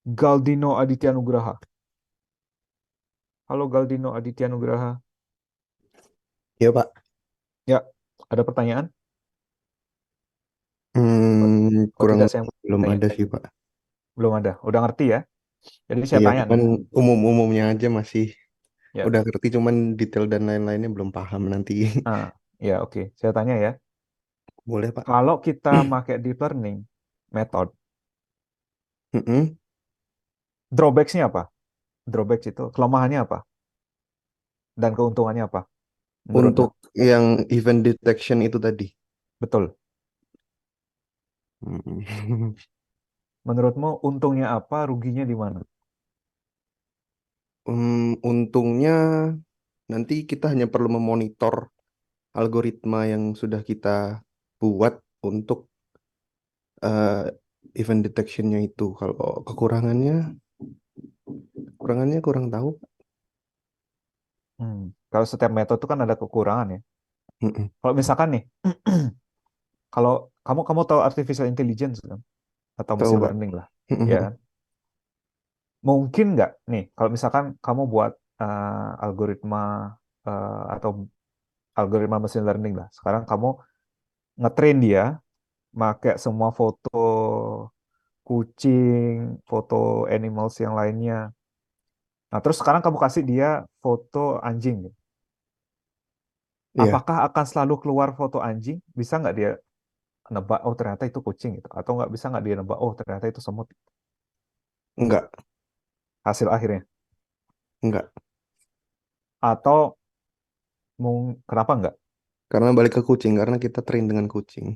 Galdino Aditya Nugraha. Halo Galdino Aditya Nugraha. Ya Pak, Ya, ada pertanyaan? kurang tidak saya belum tanya. ada sih Pak. Belum ada. Udah ngerti ya? Jadi saya Iya, tanya cuman nih. umum-umumnya aja masih Ya. udah ngerti, cuman detail dan lain-lainnya belum paham nanti. Ya oke. Saya tanya ya. Boleh Pak. Kalau kita pakai deep learning method, Mm-mm. drawbacks-nya apa? Drawbacks itu kelemahannya apa? Dan keuntungannya apa? Menurutmu? Untuk yang event detection itu tadi. Betul. Mm. Menurutmu untungnya apa? Ruginya di mana? Untungnya nanti kita hanya perlu memonitor algoritma yang sudah kita buat untuk eh, event detectionnya itu. Kalau kekurangannya kurang tahu. Kalau setiap metode itu kan ada kekurangan ya. Mm-mm. Kalau misalkan nih, kalau kamu tahu artificial intelligence kan? Atau Tahu machine Pak. learning lah, Mm-mm. ya kan? Mungkin nggak nih, kalau misalkan kamu buat algoritma atau algoritma machine learning lah. Sekarang kamu ngetrain dia, pakai semua foto kucing, foto animals yang lainnya. Nah, terus sekarang kamu kasih dia foto anjing. Iya, Apakah akan selalu keluar foto anjing? Bisa nggak dia nebak, oh ternyata itu kucing gitu? Atau nggak bisa nggak dia nebak, oh ternyata itu semut enggak, hasil akhirnya? enggak. Atau kenapa nggak? Karena balik ke kucing, karena kita train dengan kucing.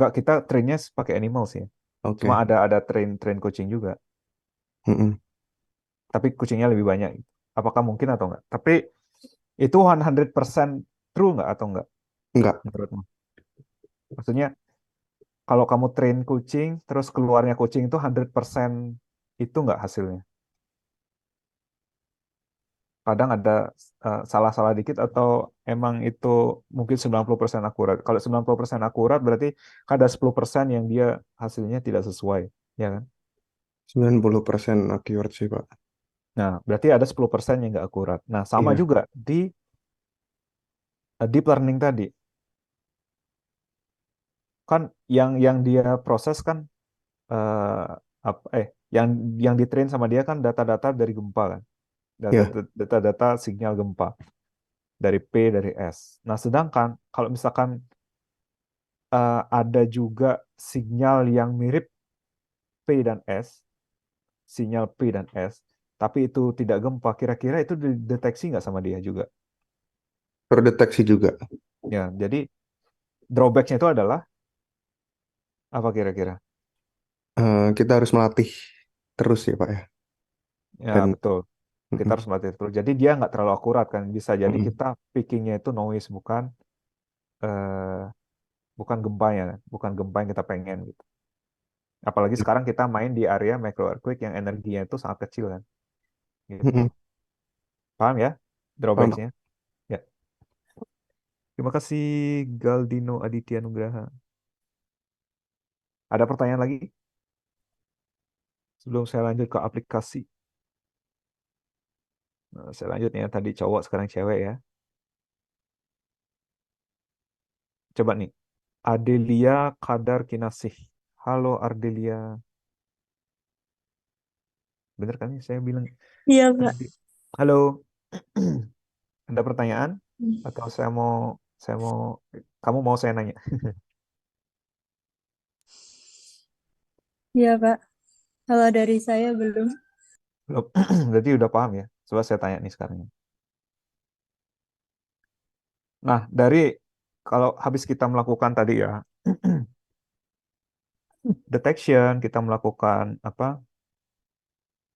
Nggak, kita trainnya pakai animals ya. Cuma Oke. ada train kucing juga. Mm-mm. tapi kucingnya lebih banyak. Apakah mungkin atau enggak? Tapi itu 100% true nggak atau enggak Enggak. menurutmu? Maksudnya kalau kamu train kucing, terus keluarnya kucing itu 100% itu nggak hasilnya? Kadang ada salah-salah dikit atau emang itu mungkin 90% akurat. Kalau 90% akurat berarti ada 10% yang dia hasilnya tidak sesuai, ya kan? 90% accurate sih, Pak. Nah, berarti ada 10% yang nggak akurat. Nah, sama Iya. juga di deep learning tadi. Kan yang dia proses kan eh yang ditrain sama dia kan data-data dari gempa kan. Iya. Data-data sinyal gempa dari P dari S. Nah, sedangkan kalau misalkan ada juga sinyal yang mirip P dan S, sinyal P dan S, tapi itu tidak gempa, kira-kira itu dideteksi nggak sama dia juga? Terdeteksi juga. Ya, jadi drawback-nya itu adalah apa kira-kira? Kita harus melatih terus ya, Pak ya. Ya, Dan betul. Kita mm-mm, harus melatih terus. Jadi dia nggak terlalu akurat kan. Bisa jadi mm-mm, kita pickingnya itu noise, eh, bukan gempanya, bukan gempa yang kita pengen gitu. Apalagi sekarang kita main di area micro earthquake yang energinya itu sangat kecil kan. Gitu. mm-mm. Paham ya Paham, Pak? drawbacksnya? Ya. Terima kasih Galdino Aditya Nugraha. Ada pertanyaan lagi sebelum saya lanjut ke aplikasi? Nah, saya lanjut ya. Tadi cowok, sekarang cewek ya. Coba nih. Adelia Kadar Kinasih. Halo Ardelia. Bener kan ya saya bilang? Iya, Pak. Halo. Ada pertanyaan? Atau saya mau, kamu mau saya nanya? Iya, Pak. Kalau dari saya belum. Belum. Berarti udah paham ya? Coba saya tanya nih sekarang. Nah, kalau habis kita melakukan tadi ya, detection, kita melakukan apa?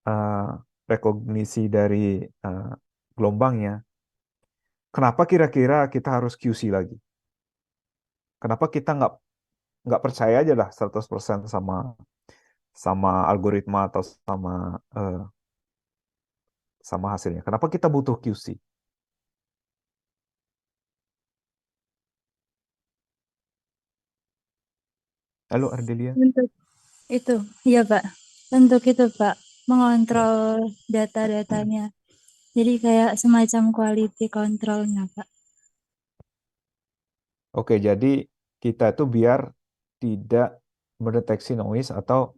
eh, Rekognisi dari eh, gelombangnya. Kenapa kira-kira kita harus QC lagi? Kenapa kita nggak percaya aja lah 100% sama sama algoritma atau eh, sama hasilnya? Kenapa kita butuh QC? Halo Ardelia. Untuk itu, iya, Pak. Untuk itu, Pak, mengontrol data-datanya. Jadi kayak semacam quality controlnya, Pak. Oke, jadi kita itu biar tidak mendeteksi noise atau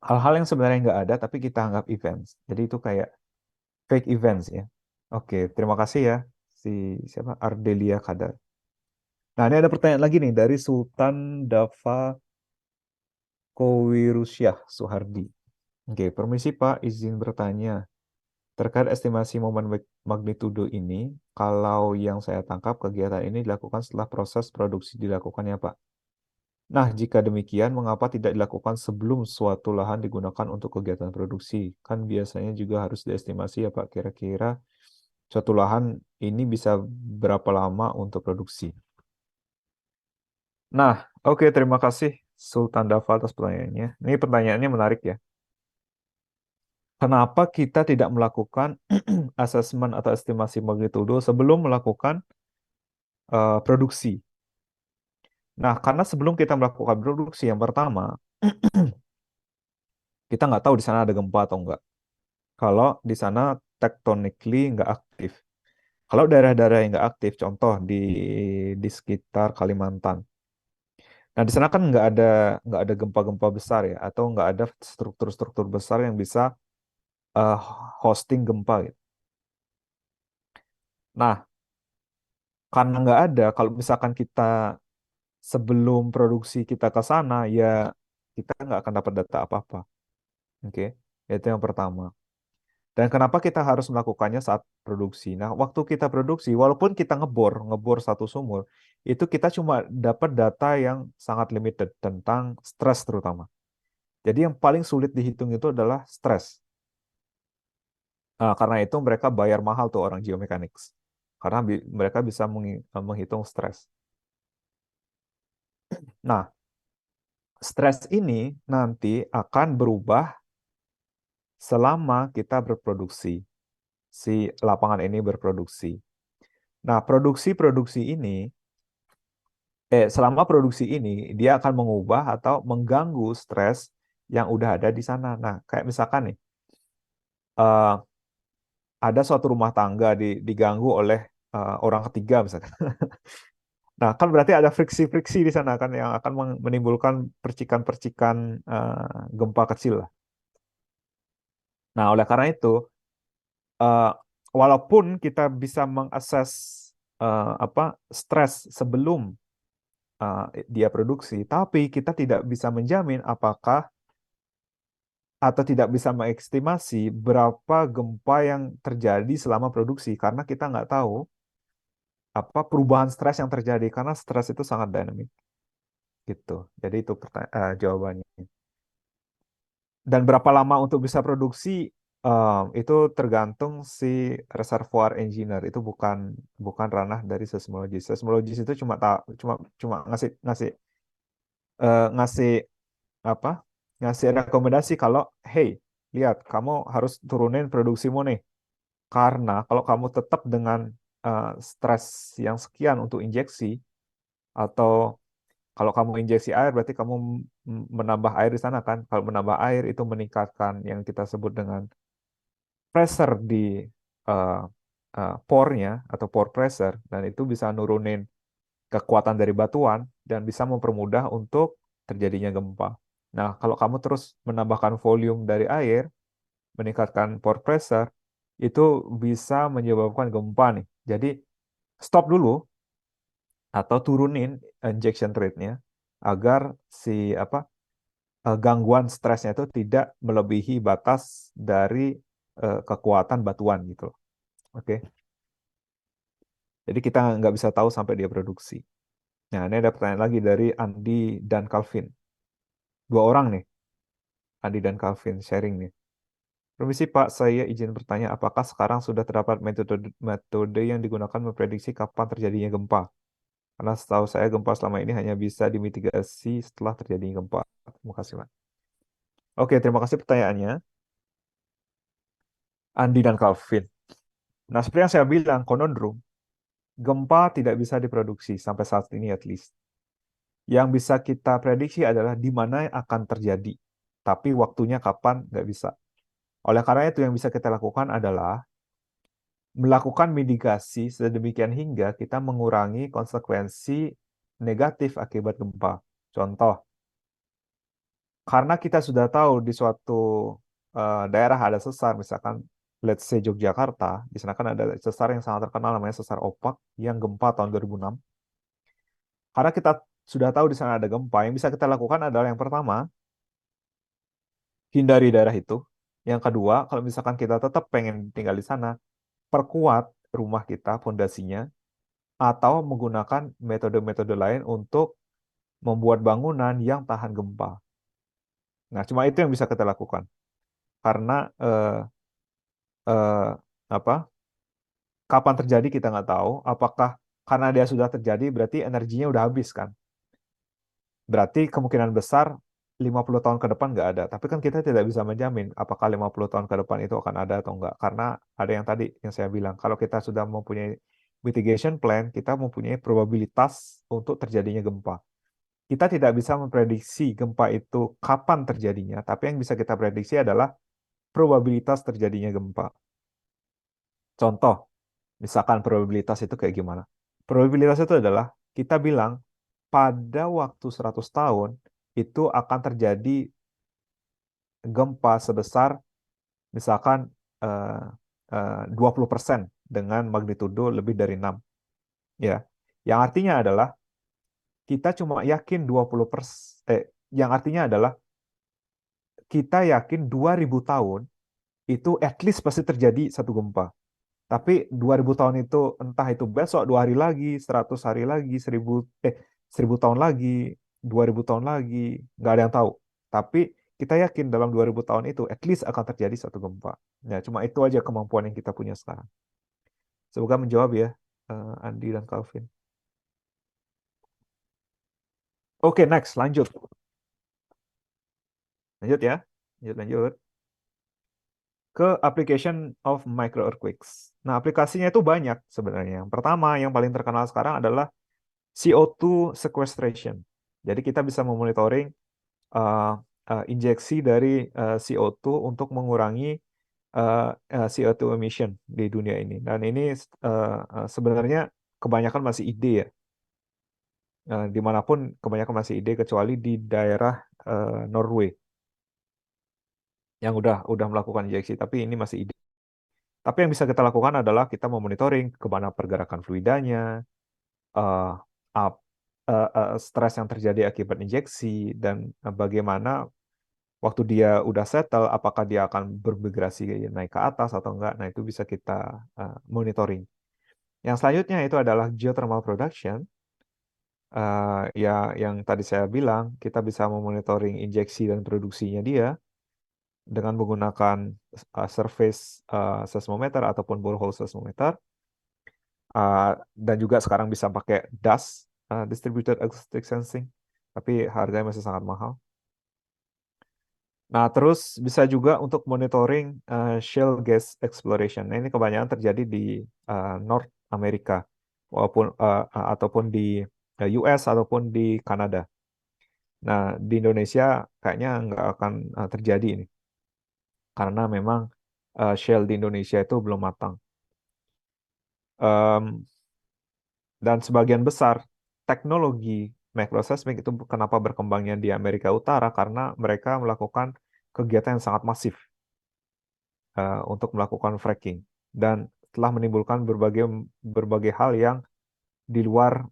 hal-hal yang sebenarnya nggak ada tapi kita anggap events. Jadi itu kayak fake events ya. Oke, terima kasih ya si siapa Ardelia Kadar. Nah, ini ada pertanyaan lagi nih dari Sultan Dava Kowirusyah Suhardi. Oke, permisi Pak, izin bertanya. Terkait estimasi momen magnitudo ini, kalau yang saya tangkap kegiatan ini dilakukan setelah proses produksi dilakukan ya Pak. Nah, jika demikian, mengapa tidak dilakukan sebelum suatu lahan digunakan untuk kegiatan produksi? Kan biasanya juga harus diestimasi ya Pak, kira-kira suatu lahan ini bisa berapa lama untuk produksi. Nah, oke, terima kasih Sultan Dava atas pertanyaannya. Ini pertanyaannya menarik ya. Kenapa kita tidak melakukan asesmen atau estimasi magnitudo sebelum melakukan produksi? Nah, karena sebelum kita melakukan produksi yang pertama, kita nggak tahu di sana ada gempa atau enggak. Kalau di sana tektonically nggak aktif. Kalau daerah-daerah yang nggak aktif, contoh di sekitar Kalimantan. Nah, di sana kan nggak ada gempa-gempa besar ya, atau nggak ada struktur-struktur besar yang bisa eh, hosting gempa gitu. Nah, karena nggak ada, kalau misalkan kita sebelum produksi kita ke sana, ya kita nggak akan dapat data apa-apa. Oke, itu yang pertama. Dan kenapa kita harus melakukannya saat produksi? Nah, waktu kita produksi, walaupun kita ngebor satu sumur, itu kita cuma dapat data yang sangat limited tentang stres terutama. Jadi yang paling sulit dihitung itu adalah stres. Karena itu mereka bayar mahal tuh orang geomechanics. Karena mereka bisa menghitung stres. Nah, stres ini nanti akan berubah selama kita berproduksi. Si lapangan ini berproduksi. Nah, produksi ini, selama produksi ini, dia akan mengubah atau mengganggu stres yang udah ada di sana. Nah, kayak misalkan nih, eh, ada suatu rumah tangga diganggu oleh orang ketiga misalkan. Nah, kan berarti ada friksi-friksi di sana kan yang akan menimbulkan percikan-percikan gempa kecil lah. Nah, oleh karena itu, eh, walaupun kita bisa mengakses stres sebelum dia produksi, tapi kita tidak bisa menjamin apakah atau tidak bisa mengestimasi berapa gempa yang terjadi selama produksi karena kita nggak tahu apa perubahan stres yang terjadi karena stres itu sangat dinamis gitu. Jadi itu jawabannya. Dan berapa lama untuk bisa produksi itu tergantung si reservoir engineer, itu bukan ranah dari seismologis. Seismologis itu cuma ngasih ngasih ngasih apa? Ngasih rekomendasi kalau hey, lihat kamu harus turunin produksimu nih. Karena kalau kamu tetap dengan stres yang sekian untuk injeksi atau kalau kamu injeksi air berarti kamu menambah air di sana kan. Kalau menambah air itu meningkatkan yang kita sebut dengan pressure di uh, pore-nya atau pore pressure dan itu bisa nurunin kekuatan dari batuan dan bisa mempermudah untuk terjadinya gempa. Nah, kalau kamu terus menambahkan volume dari air, meningkatkan pore pressure, itu bisa menyebabkan gempa nih. Jadi stop dulu atau turunin injection rate-nya agar si gangguan stresnya itu tidak melebihi batas dari kekuatan batuan gitu loh. Oke. Jadi kita nggak bisa tahu sampai dia produksi. Nah, ini ada pertanyaan lagi dari Andi dan Calvin. Dua orang nih, Andi dan Calvin sharing nih. Permisi Pak, saya izin bertanya, apakah sekarang sudah terdapat metode yang digunakan memprediksi kapan terjadinya gempa? Karena setahu saya gempa selama ini hanya bisa dimitigasi setelah terjadinya gempa. Terima kasih, Pak. Oke, terima kasih pertanyaannya. Andi dan Calvin. Nah, seperti yang saya bilang, konondrum, gempa tidak bisa diproduksi sampai saat ini at least. Yang bisa kita prediksi adalah di mana akan terjadi. Tapi waktunya kapan nggak bisa. Oleh karena itu yang bisa kita lakukan adalah melakukan mitigasi sedemikian hingga kita mengurangi konsekuensi negatif akibat gempa. Contoh, karena kita sudah tahu di suatu daerah ada sesar, misalkan let's say Yogyakarta, di sana kan ada sesar yang sangat terkenal namanya sesar Opak yang gempa tahun 2006. Karena kita sudah tahu di sana ada gempa, yang bisa kita lakukan adalah yang pertama, hindari daerah itu. Yang kedua, kalau misalkan kita tetap pengen tinggal di sana, perkuat rumah kita, fondasinya, atau menggunakan metode-metode lain untuk membuat bangunan yang tahan gempa. Nah, cuma itu yang bisa kita lakukan. Karena eh, apa? Kapan terjadi kita nggak tahu. Apakah karena dia sudah terjadi berarti energinya udah habis kan? Berarti kemungkinan besar 50 tahun ke depan nggak ada. Tapi kan kita tidak bisa menjamin apakah 50 tahun ke depan itu akan ada atau enggak. Karena ada yang tadi yang saya bilang, kalau kita sudah mempunyai mitigation plan, kita mempunyai probabilitas untuk terjadinya gempa. Kita tidak bisa memprediksi gempa itu kapan terjadinya, tapi yang bisa kita prediksi adalah probabilitas terjadinya gempa. Contoh, misalkan probabilitas itu kayak gimana? Probabilitas itu adalah kita bilang pada waktu 100 tahun itu akan terjadi gempa sebesar misalkan 20% dengan magnitudo lebih dari 6. Ya. Yang artinya adalah kita cuma yakin 20%, yang artinya adalah kita yakin 2000 tahun itu at least pasti terjadi satu gempa. Tapi 2000 tahun itu entah itu besok 2 hari lagi, 100 hari lagi, 1000 tahun lagi, 2000 tahun lagi, nggak ada yang tahu. Tapi kita yakin dalam 2000 tahun itu at least akan terjadi satu gempa. Ya, cuma itu aja kemampuan yang kita punya sekarang. Semoga menjawab ya, Andi dan Calvin. Oke, next, lanjut. Lanjut ya. Lanjut. Ke application of micro earthquakes. Nah, aplikasinya itu banyak sebenarnya. Yang pertama, yang paling terkenal sekarang adalah CO2 sequestration. Jadi kita bisa memonitoring injeksi dari CO2 untuk mengurangi CO2 emission di dunia ini. Dan ini sebenarnya kebanyakan masih ide ya. Dimanapun kebanyakan masih ide kecuali di daerah Norway yang udah melakukan injeksi, tapi ini masih ide. Tapi yang bisa kita lakukan adalah kita memonitoring kemana pergerakan fluidanya, uh, up, stres yang terjadi akibat injeksi, dan bagaimana waktu dia udah settle, apakah dia akan bermigrasi naik ke atas atau enggak. Nah, itu bisa kita monitoring. Yang selanjutnya itu adalah geothermal production. Ya, yang tadi saya bilang, kita bisa memonitoring injeksi dan produksinya dia dengan menggunakan surface seismometer ataupun borehole seismometer. Dan juga sekarang bisa pakai DAS, Distributed Acoustic Sensing, tapi harganya masih sangat mahal. Nah, terus bisa juga untuk monitoring shale gas exploration. Nah, ini kebanyakan terjadi di North America, ataupun di US ataupun di Kanada. Nah, di Indonesia kayaknya nggak akan terjadi ini, karena memang shale di Indonesia itu belum matang. Dan sebagian besar teknologi microseismic itu kenapa berkembangnya di Amerika Utara, karena mereka melakukan kegiatan yang sangat masif untuk melakukan fracking dan telah menimbulkan berbagai hal yang di luar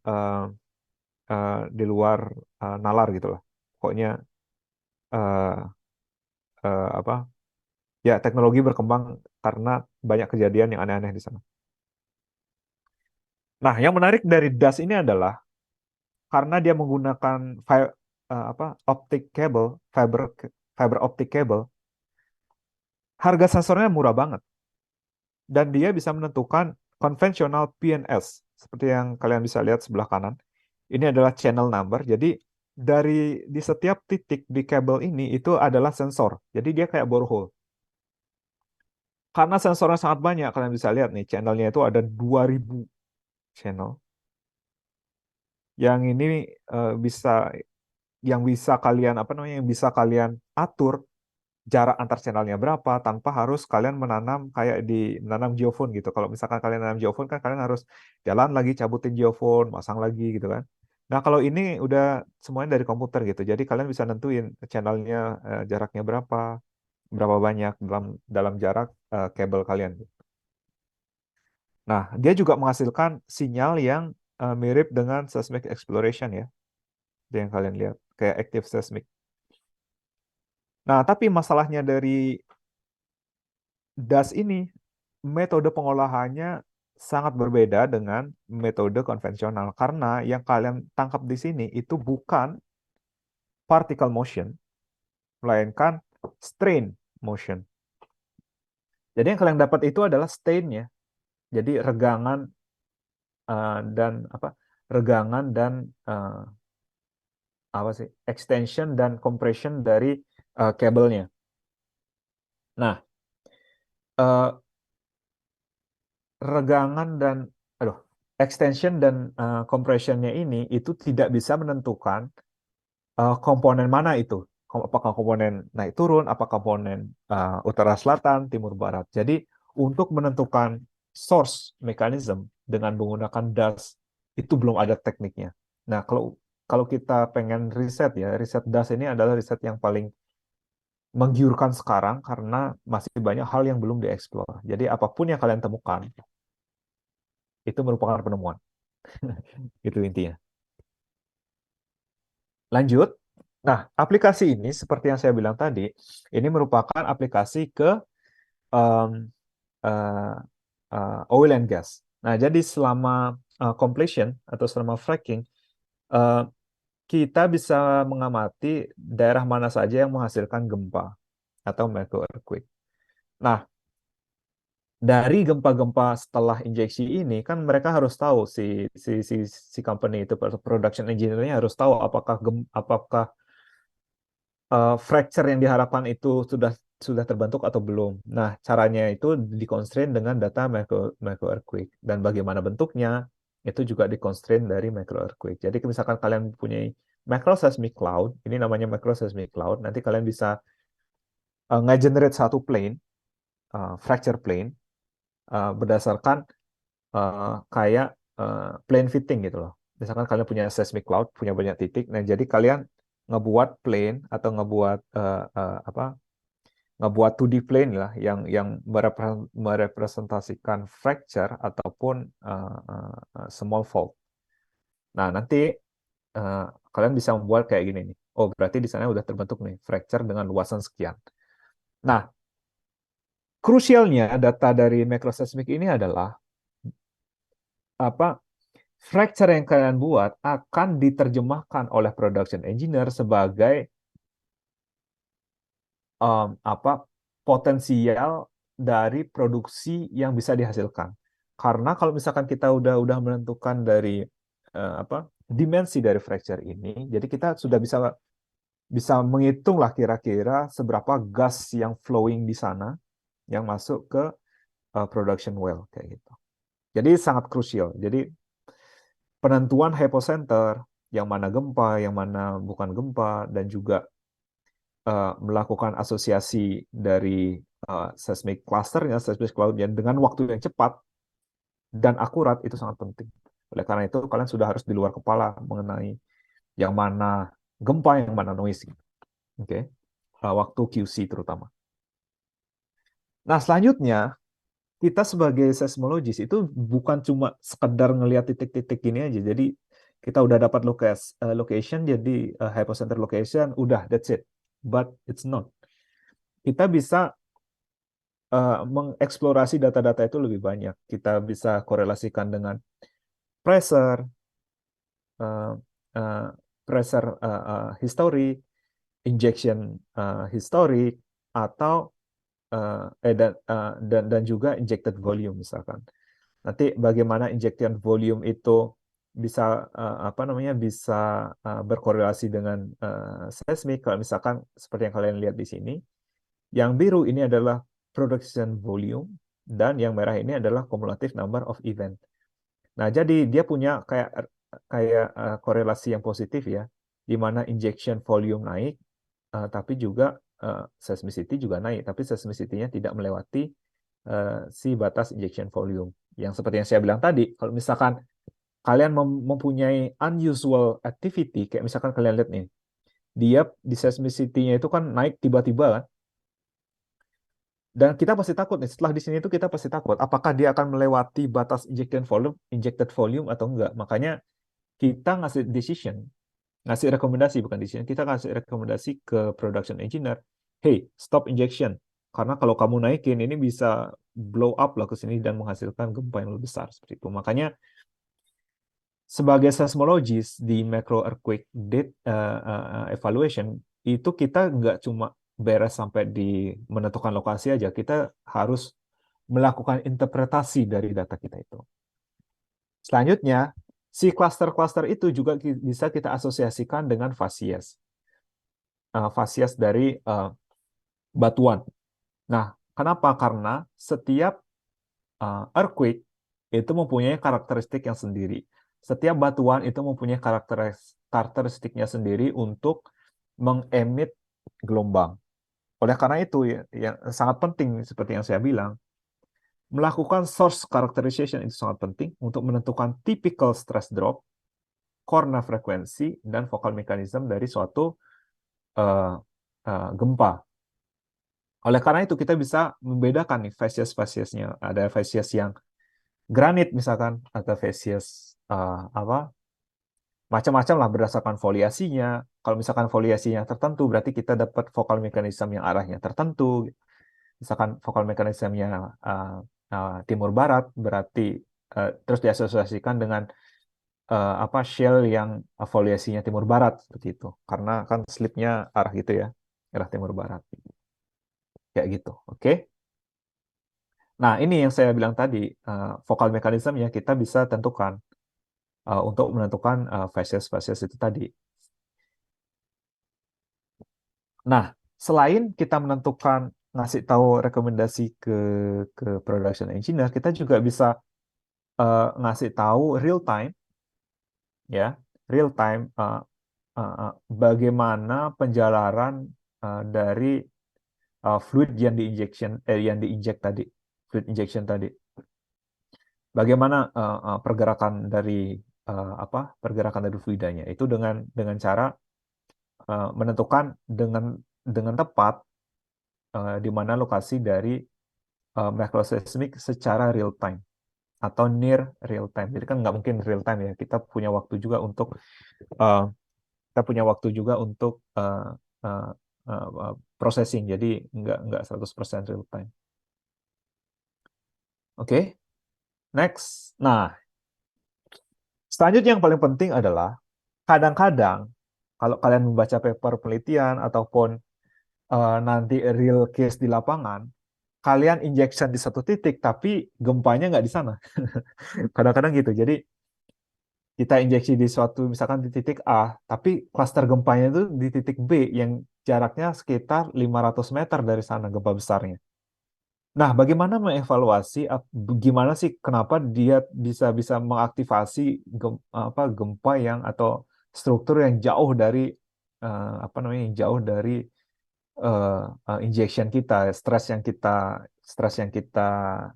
nalar gitu lah. Pokoknya apa? Ya, teknologi berkembang karena banyak kejadian yang aneh-aneh di sana. Nah, yang menarik dari DAS ini adalah karena dia menggunakan optic cable, fiber optic cable, harga sensornya murah banget. Dan dia bisa menentukan konvensional PNS, seperti yang kalian bisa lihat sebelah kanan. Ini adalah channel number, jadi di setiap titik di kabel ini itu adalah sensor. Jadi dia kayak borehole. Karena sensornya sangat banyak, kalian bisa lihat nih, channelnya itu ada 2000 channel. Yang ini yang bisa kalian atur jarak antar channelnya berapa tanpa harus kalian menanam geofone gitu. Kalau misalkan kalian menanam geofone kan kalian harus jalan lagi, cabutin geofone, masang lagi gitu kan. Nah, kalau ini udah semuanya dari komputer gitu. Jadi kalian bisa nentuin channelnya jaraknya berapa banyak dalam jarak kabel kalian. Nah, dia juga menghasilkan sinyal yang mirip dengan seismic exploration ya. Itu yang kalian lihat, kayak active seismic. Nah, tapi masalahnya dari DAS ini, metode pengolahannya sangat berbeda dengan metode konvensional. Karena yang kalian tangkap di sini itu bukan particle motion, melainkan strain motion. Jadi yang kalian dapat itu adalah strain-nya. Jadi regangan dan extension dan compression dari kabelnya. Nah, regangan dan extension dan compressionnya ini itu tidak bisa menentukan komponen mana itu. Apakah komponen naik turun, apakah komponen utara selatan, timur barat. Jadi untuk menentukan source mechanism dengan menggunakan DAS itu belum ada tekniknya. Nah, kalau kita pengen riset DAS ini adalah riset yang paling menggiurkan sekarang karena masih banyak hal yang belum dieksplor. Jadi apapun yang kalian temukan itu merupakan penemuan. Itu intinya. Lanjut. Nah, aplikasi ini seperti yang saya bilang tadi, ini merupakan aplikasi ke um, oil and gas. Nah, jadi selama completion atau selama fracking, kita bisa mengamati daerah mana saja yang menghasilkan gempa atau micro earthquake. Nah, dari gempa-gempa setelah injeksi ini kan mereka harus tahu si company itu production engineer-nya harus tahu apakah fracture yang diharapkan itu sudah terbentuk atau belum. Nah, caranya itu di-constrain dengan data micro earthquake dan bagaimana bentuknya itu juga di-constrain dari micro earthquake. Jadi misalkan kalian punya macro seismic cloud, ini namanya macro seismic cloud, nanti kalian bisa nge-generate satu plane, fracture plane berdasarkan kayak plane fitting gitu loh. Misalkan kalian punya seismic cloud, punya banyak titik, nah jadi kalian ngebuat plane atau ngebuat 2D plane lah yang merepresentasikan fracture ataupun small fault. Nah, nanti kalian bisa membuat kayak gini nih. Oh, berarti di sana udah terbentuk nih fracture dengan luasan sekian. Nah, krusialnya data dari microseismic ini adalah fracture yang kalian buat akan diterjemahkan oleh production engineer sebagai potensial dari produksi yang bisa dihasilkan. Karena kalau misalkan kita udah menentukan dari dimensi dari fracture ini, jadi kita sudah bisa menghitung lah kira-kira seberapa gas yang flowing di sana yang masuk ke production well kayak gitu. Jadi sangat krusial. Jadi penentuan hypocenter, yang mana gempa, yang mana bukan gempa, dan juga melakukan asosiasi dari seismic clusternya, seismic cloud-nya dengan waktu yang cepat dan akurat itu sangat penting. Oleh karena itu kalian sudah harus di luar kepala mengenai yang mana gempa, yang mana noise. Oke. Waktu QC terutama. Nah, selanjutnya kita sebagai seismologis itu bukan cuma sekedar ngelihat titik-titik ini aja. Jadi kita udah dapat location, jadi hypocenter location, udah that's it. But it's not. Kita bisa mengeksplorasi data-data itu lebih banyak. Kita bisa korelasikan dengan pressure, history, injection history, atau dan juga injected volume misalkan. Nanti bagaimana injection volume itu bisa bisa berkorelasi dengan seismik. Kalau misalkan seperti yang kalian lihat di sini, yang biru ini adalah production volume dan yang merah ini adalah cumulative number of event. Nah, jadi dia punya kayak korelasi yang positif ya, di mana injection volume naik, tapi juga seismicity juga naik, tapi seismicity-nya tidak melewati si batas injection volume. Yang seperti yang saya bilang tadi, kalau misalkan kalian mempunyai unusual activity, kayak misalkan kalian lihat nih, dia di seismicity-nya itu kan naik tiba-tiba kan, dan kita pasti takut nih, setelah di sini itu kita pasti takut, apakah dia akan melewati batas injected volume atau enggak. Makanya kita ngasih rekomendasi, bukan decision, kita ngasih rekomendasi ke production engineer, hey, stop injection. Karena kalau kamu naikin, ini bisa blow up lah ke sini dan menghasilkan gempa yang lebih besar. Seperti itu. Makanya, sebagai seismologis di macro earthquake evaluation, itu kita nggak cuma beres sampai di menentukan lokasi aja, kita harus melakukan interpretasi dari data kita itu. Selanjutnya, si cluster-cluster itu juga bisa kita asosiasikan dengan facies. Facies dari batuan. Nah, kenapa? Karena setiap earthquake itu mempunyai karakteristik yang sendiri. Setiap batuan itu mempunyai karakteristiknya sendiri untuk mengemit gelombang. Oleh karena itu, yang sangat penting, seperti yang saya bilang, melakukan source characterization itu sangat penting untuk menentukan typical stress drop, corner frekuensi, dan focal mechanism dari suatu gempa. Oleh karena itu, kita bisa membedakan nih facies-fasiesnya. Ada facies yang granit misalkan, atau facies macam-macam lah berdasarkan foliasinya. Kalau misalkan foliasinya tertentu, berarti kita dapat focal mechanism yang arahnya tertentu. Misalkan focal mechanismnya timur barat, berarti terus diasosiasikan dengan shell yang foliasinya timur barat seperti itu. Karena kan slipnya arah gitu ya, arah timur barat. Kayak gitu. Oke. Nah, ini yang saya bilang tadi, vokal mekanismenya kita bisa tentukan untuk menentukan facies itu tadi. Nah, selain kita menentukan ngasih tahu rekomendasi ke production engineer, kita juga bisa ngasih tahu real time ya, real time bagaimana penjalaran dari fluid yang diinjek tadi, fluid injection tadi. Bagaimana pergerakan dari pergerakan dari fluidanya itu dengan cara menentukan dengan tepat di mana lokasi dari macroseismic secara real time atau near real time. Jadi kan nggak mungkin real time ya. Kita punya waktu juga untuk uh, processing. Jadi nggak 100% real time. Oke. Next. Nah, selanjutnya yang paling penting adalah kadang-kadang kalau kalian membaca paper penelitian ataupun nanti real case di lapangan, kalian injection di satu titik tapi gempanya nggak di sana. Kadang-kadang gitu. Jadi kita injeksi di suatu misalkan di titik A, tapi klaster gempanya itu di titik B yang jaraknya sekitar 500 meter dari sana gempa besarnya. Nah, bagaimana mengevaluasi gimana sih kenapa dia bisa bisa mengaktifasi gempa yang atau struktur yang jauh dari yang jauh dari injection kita, stres yang kita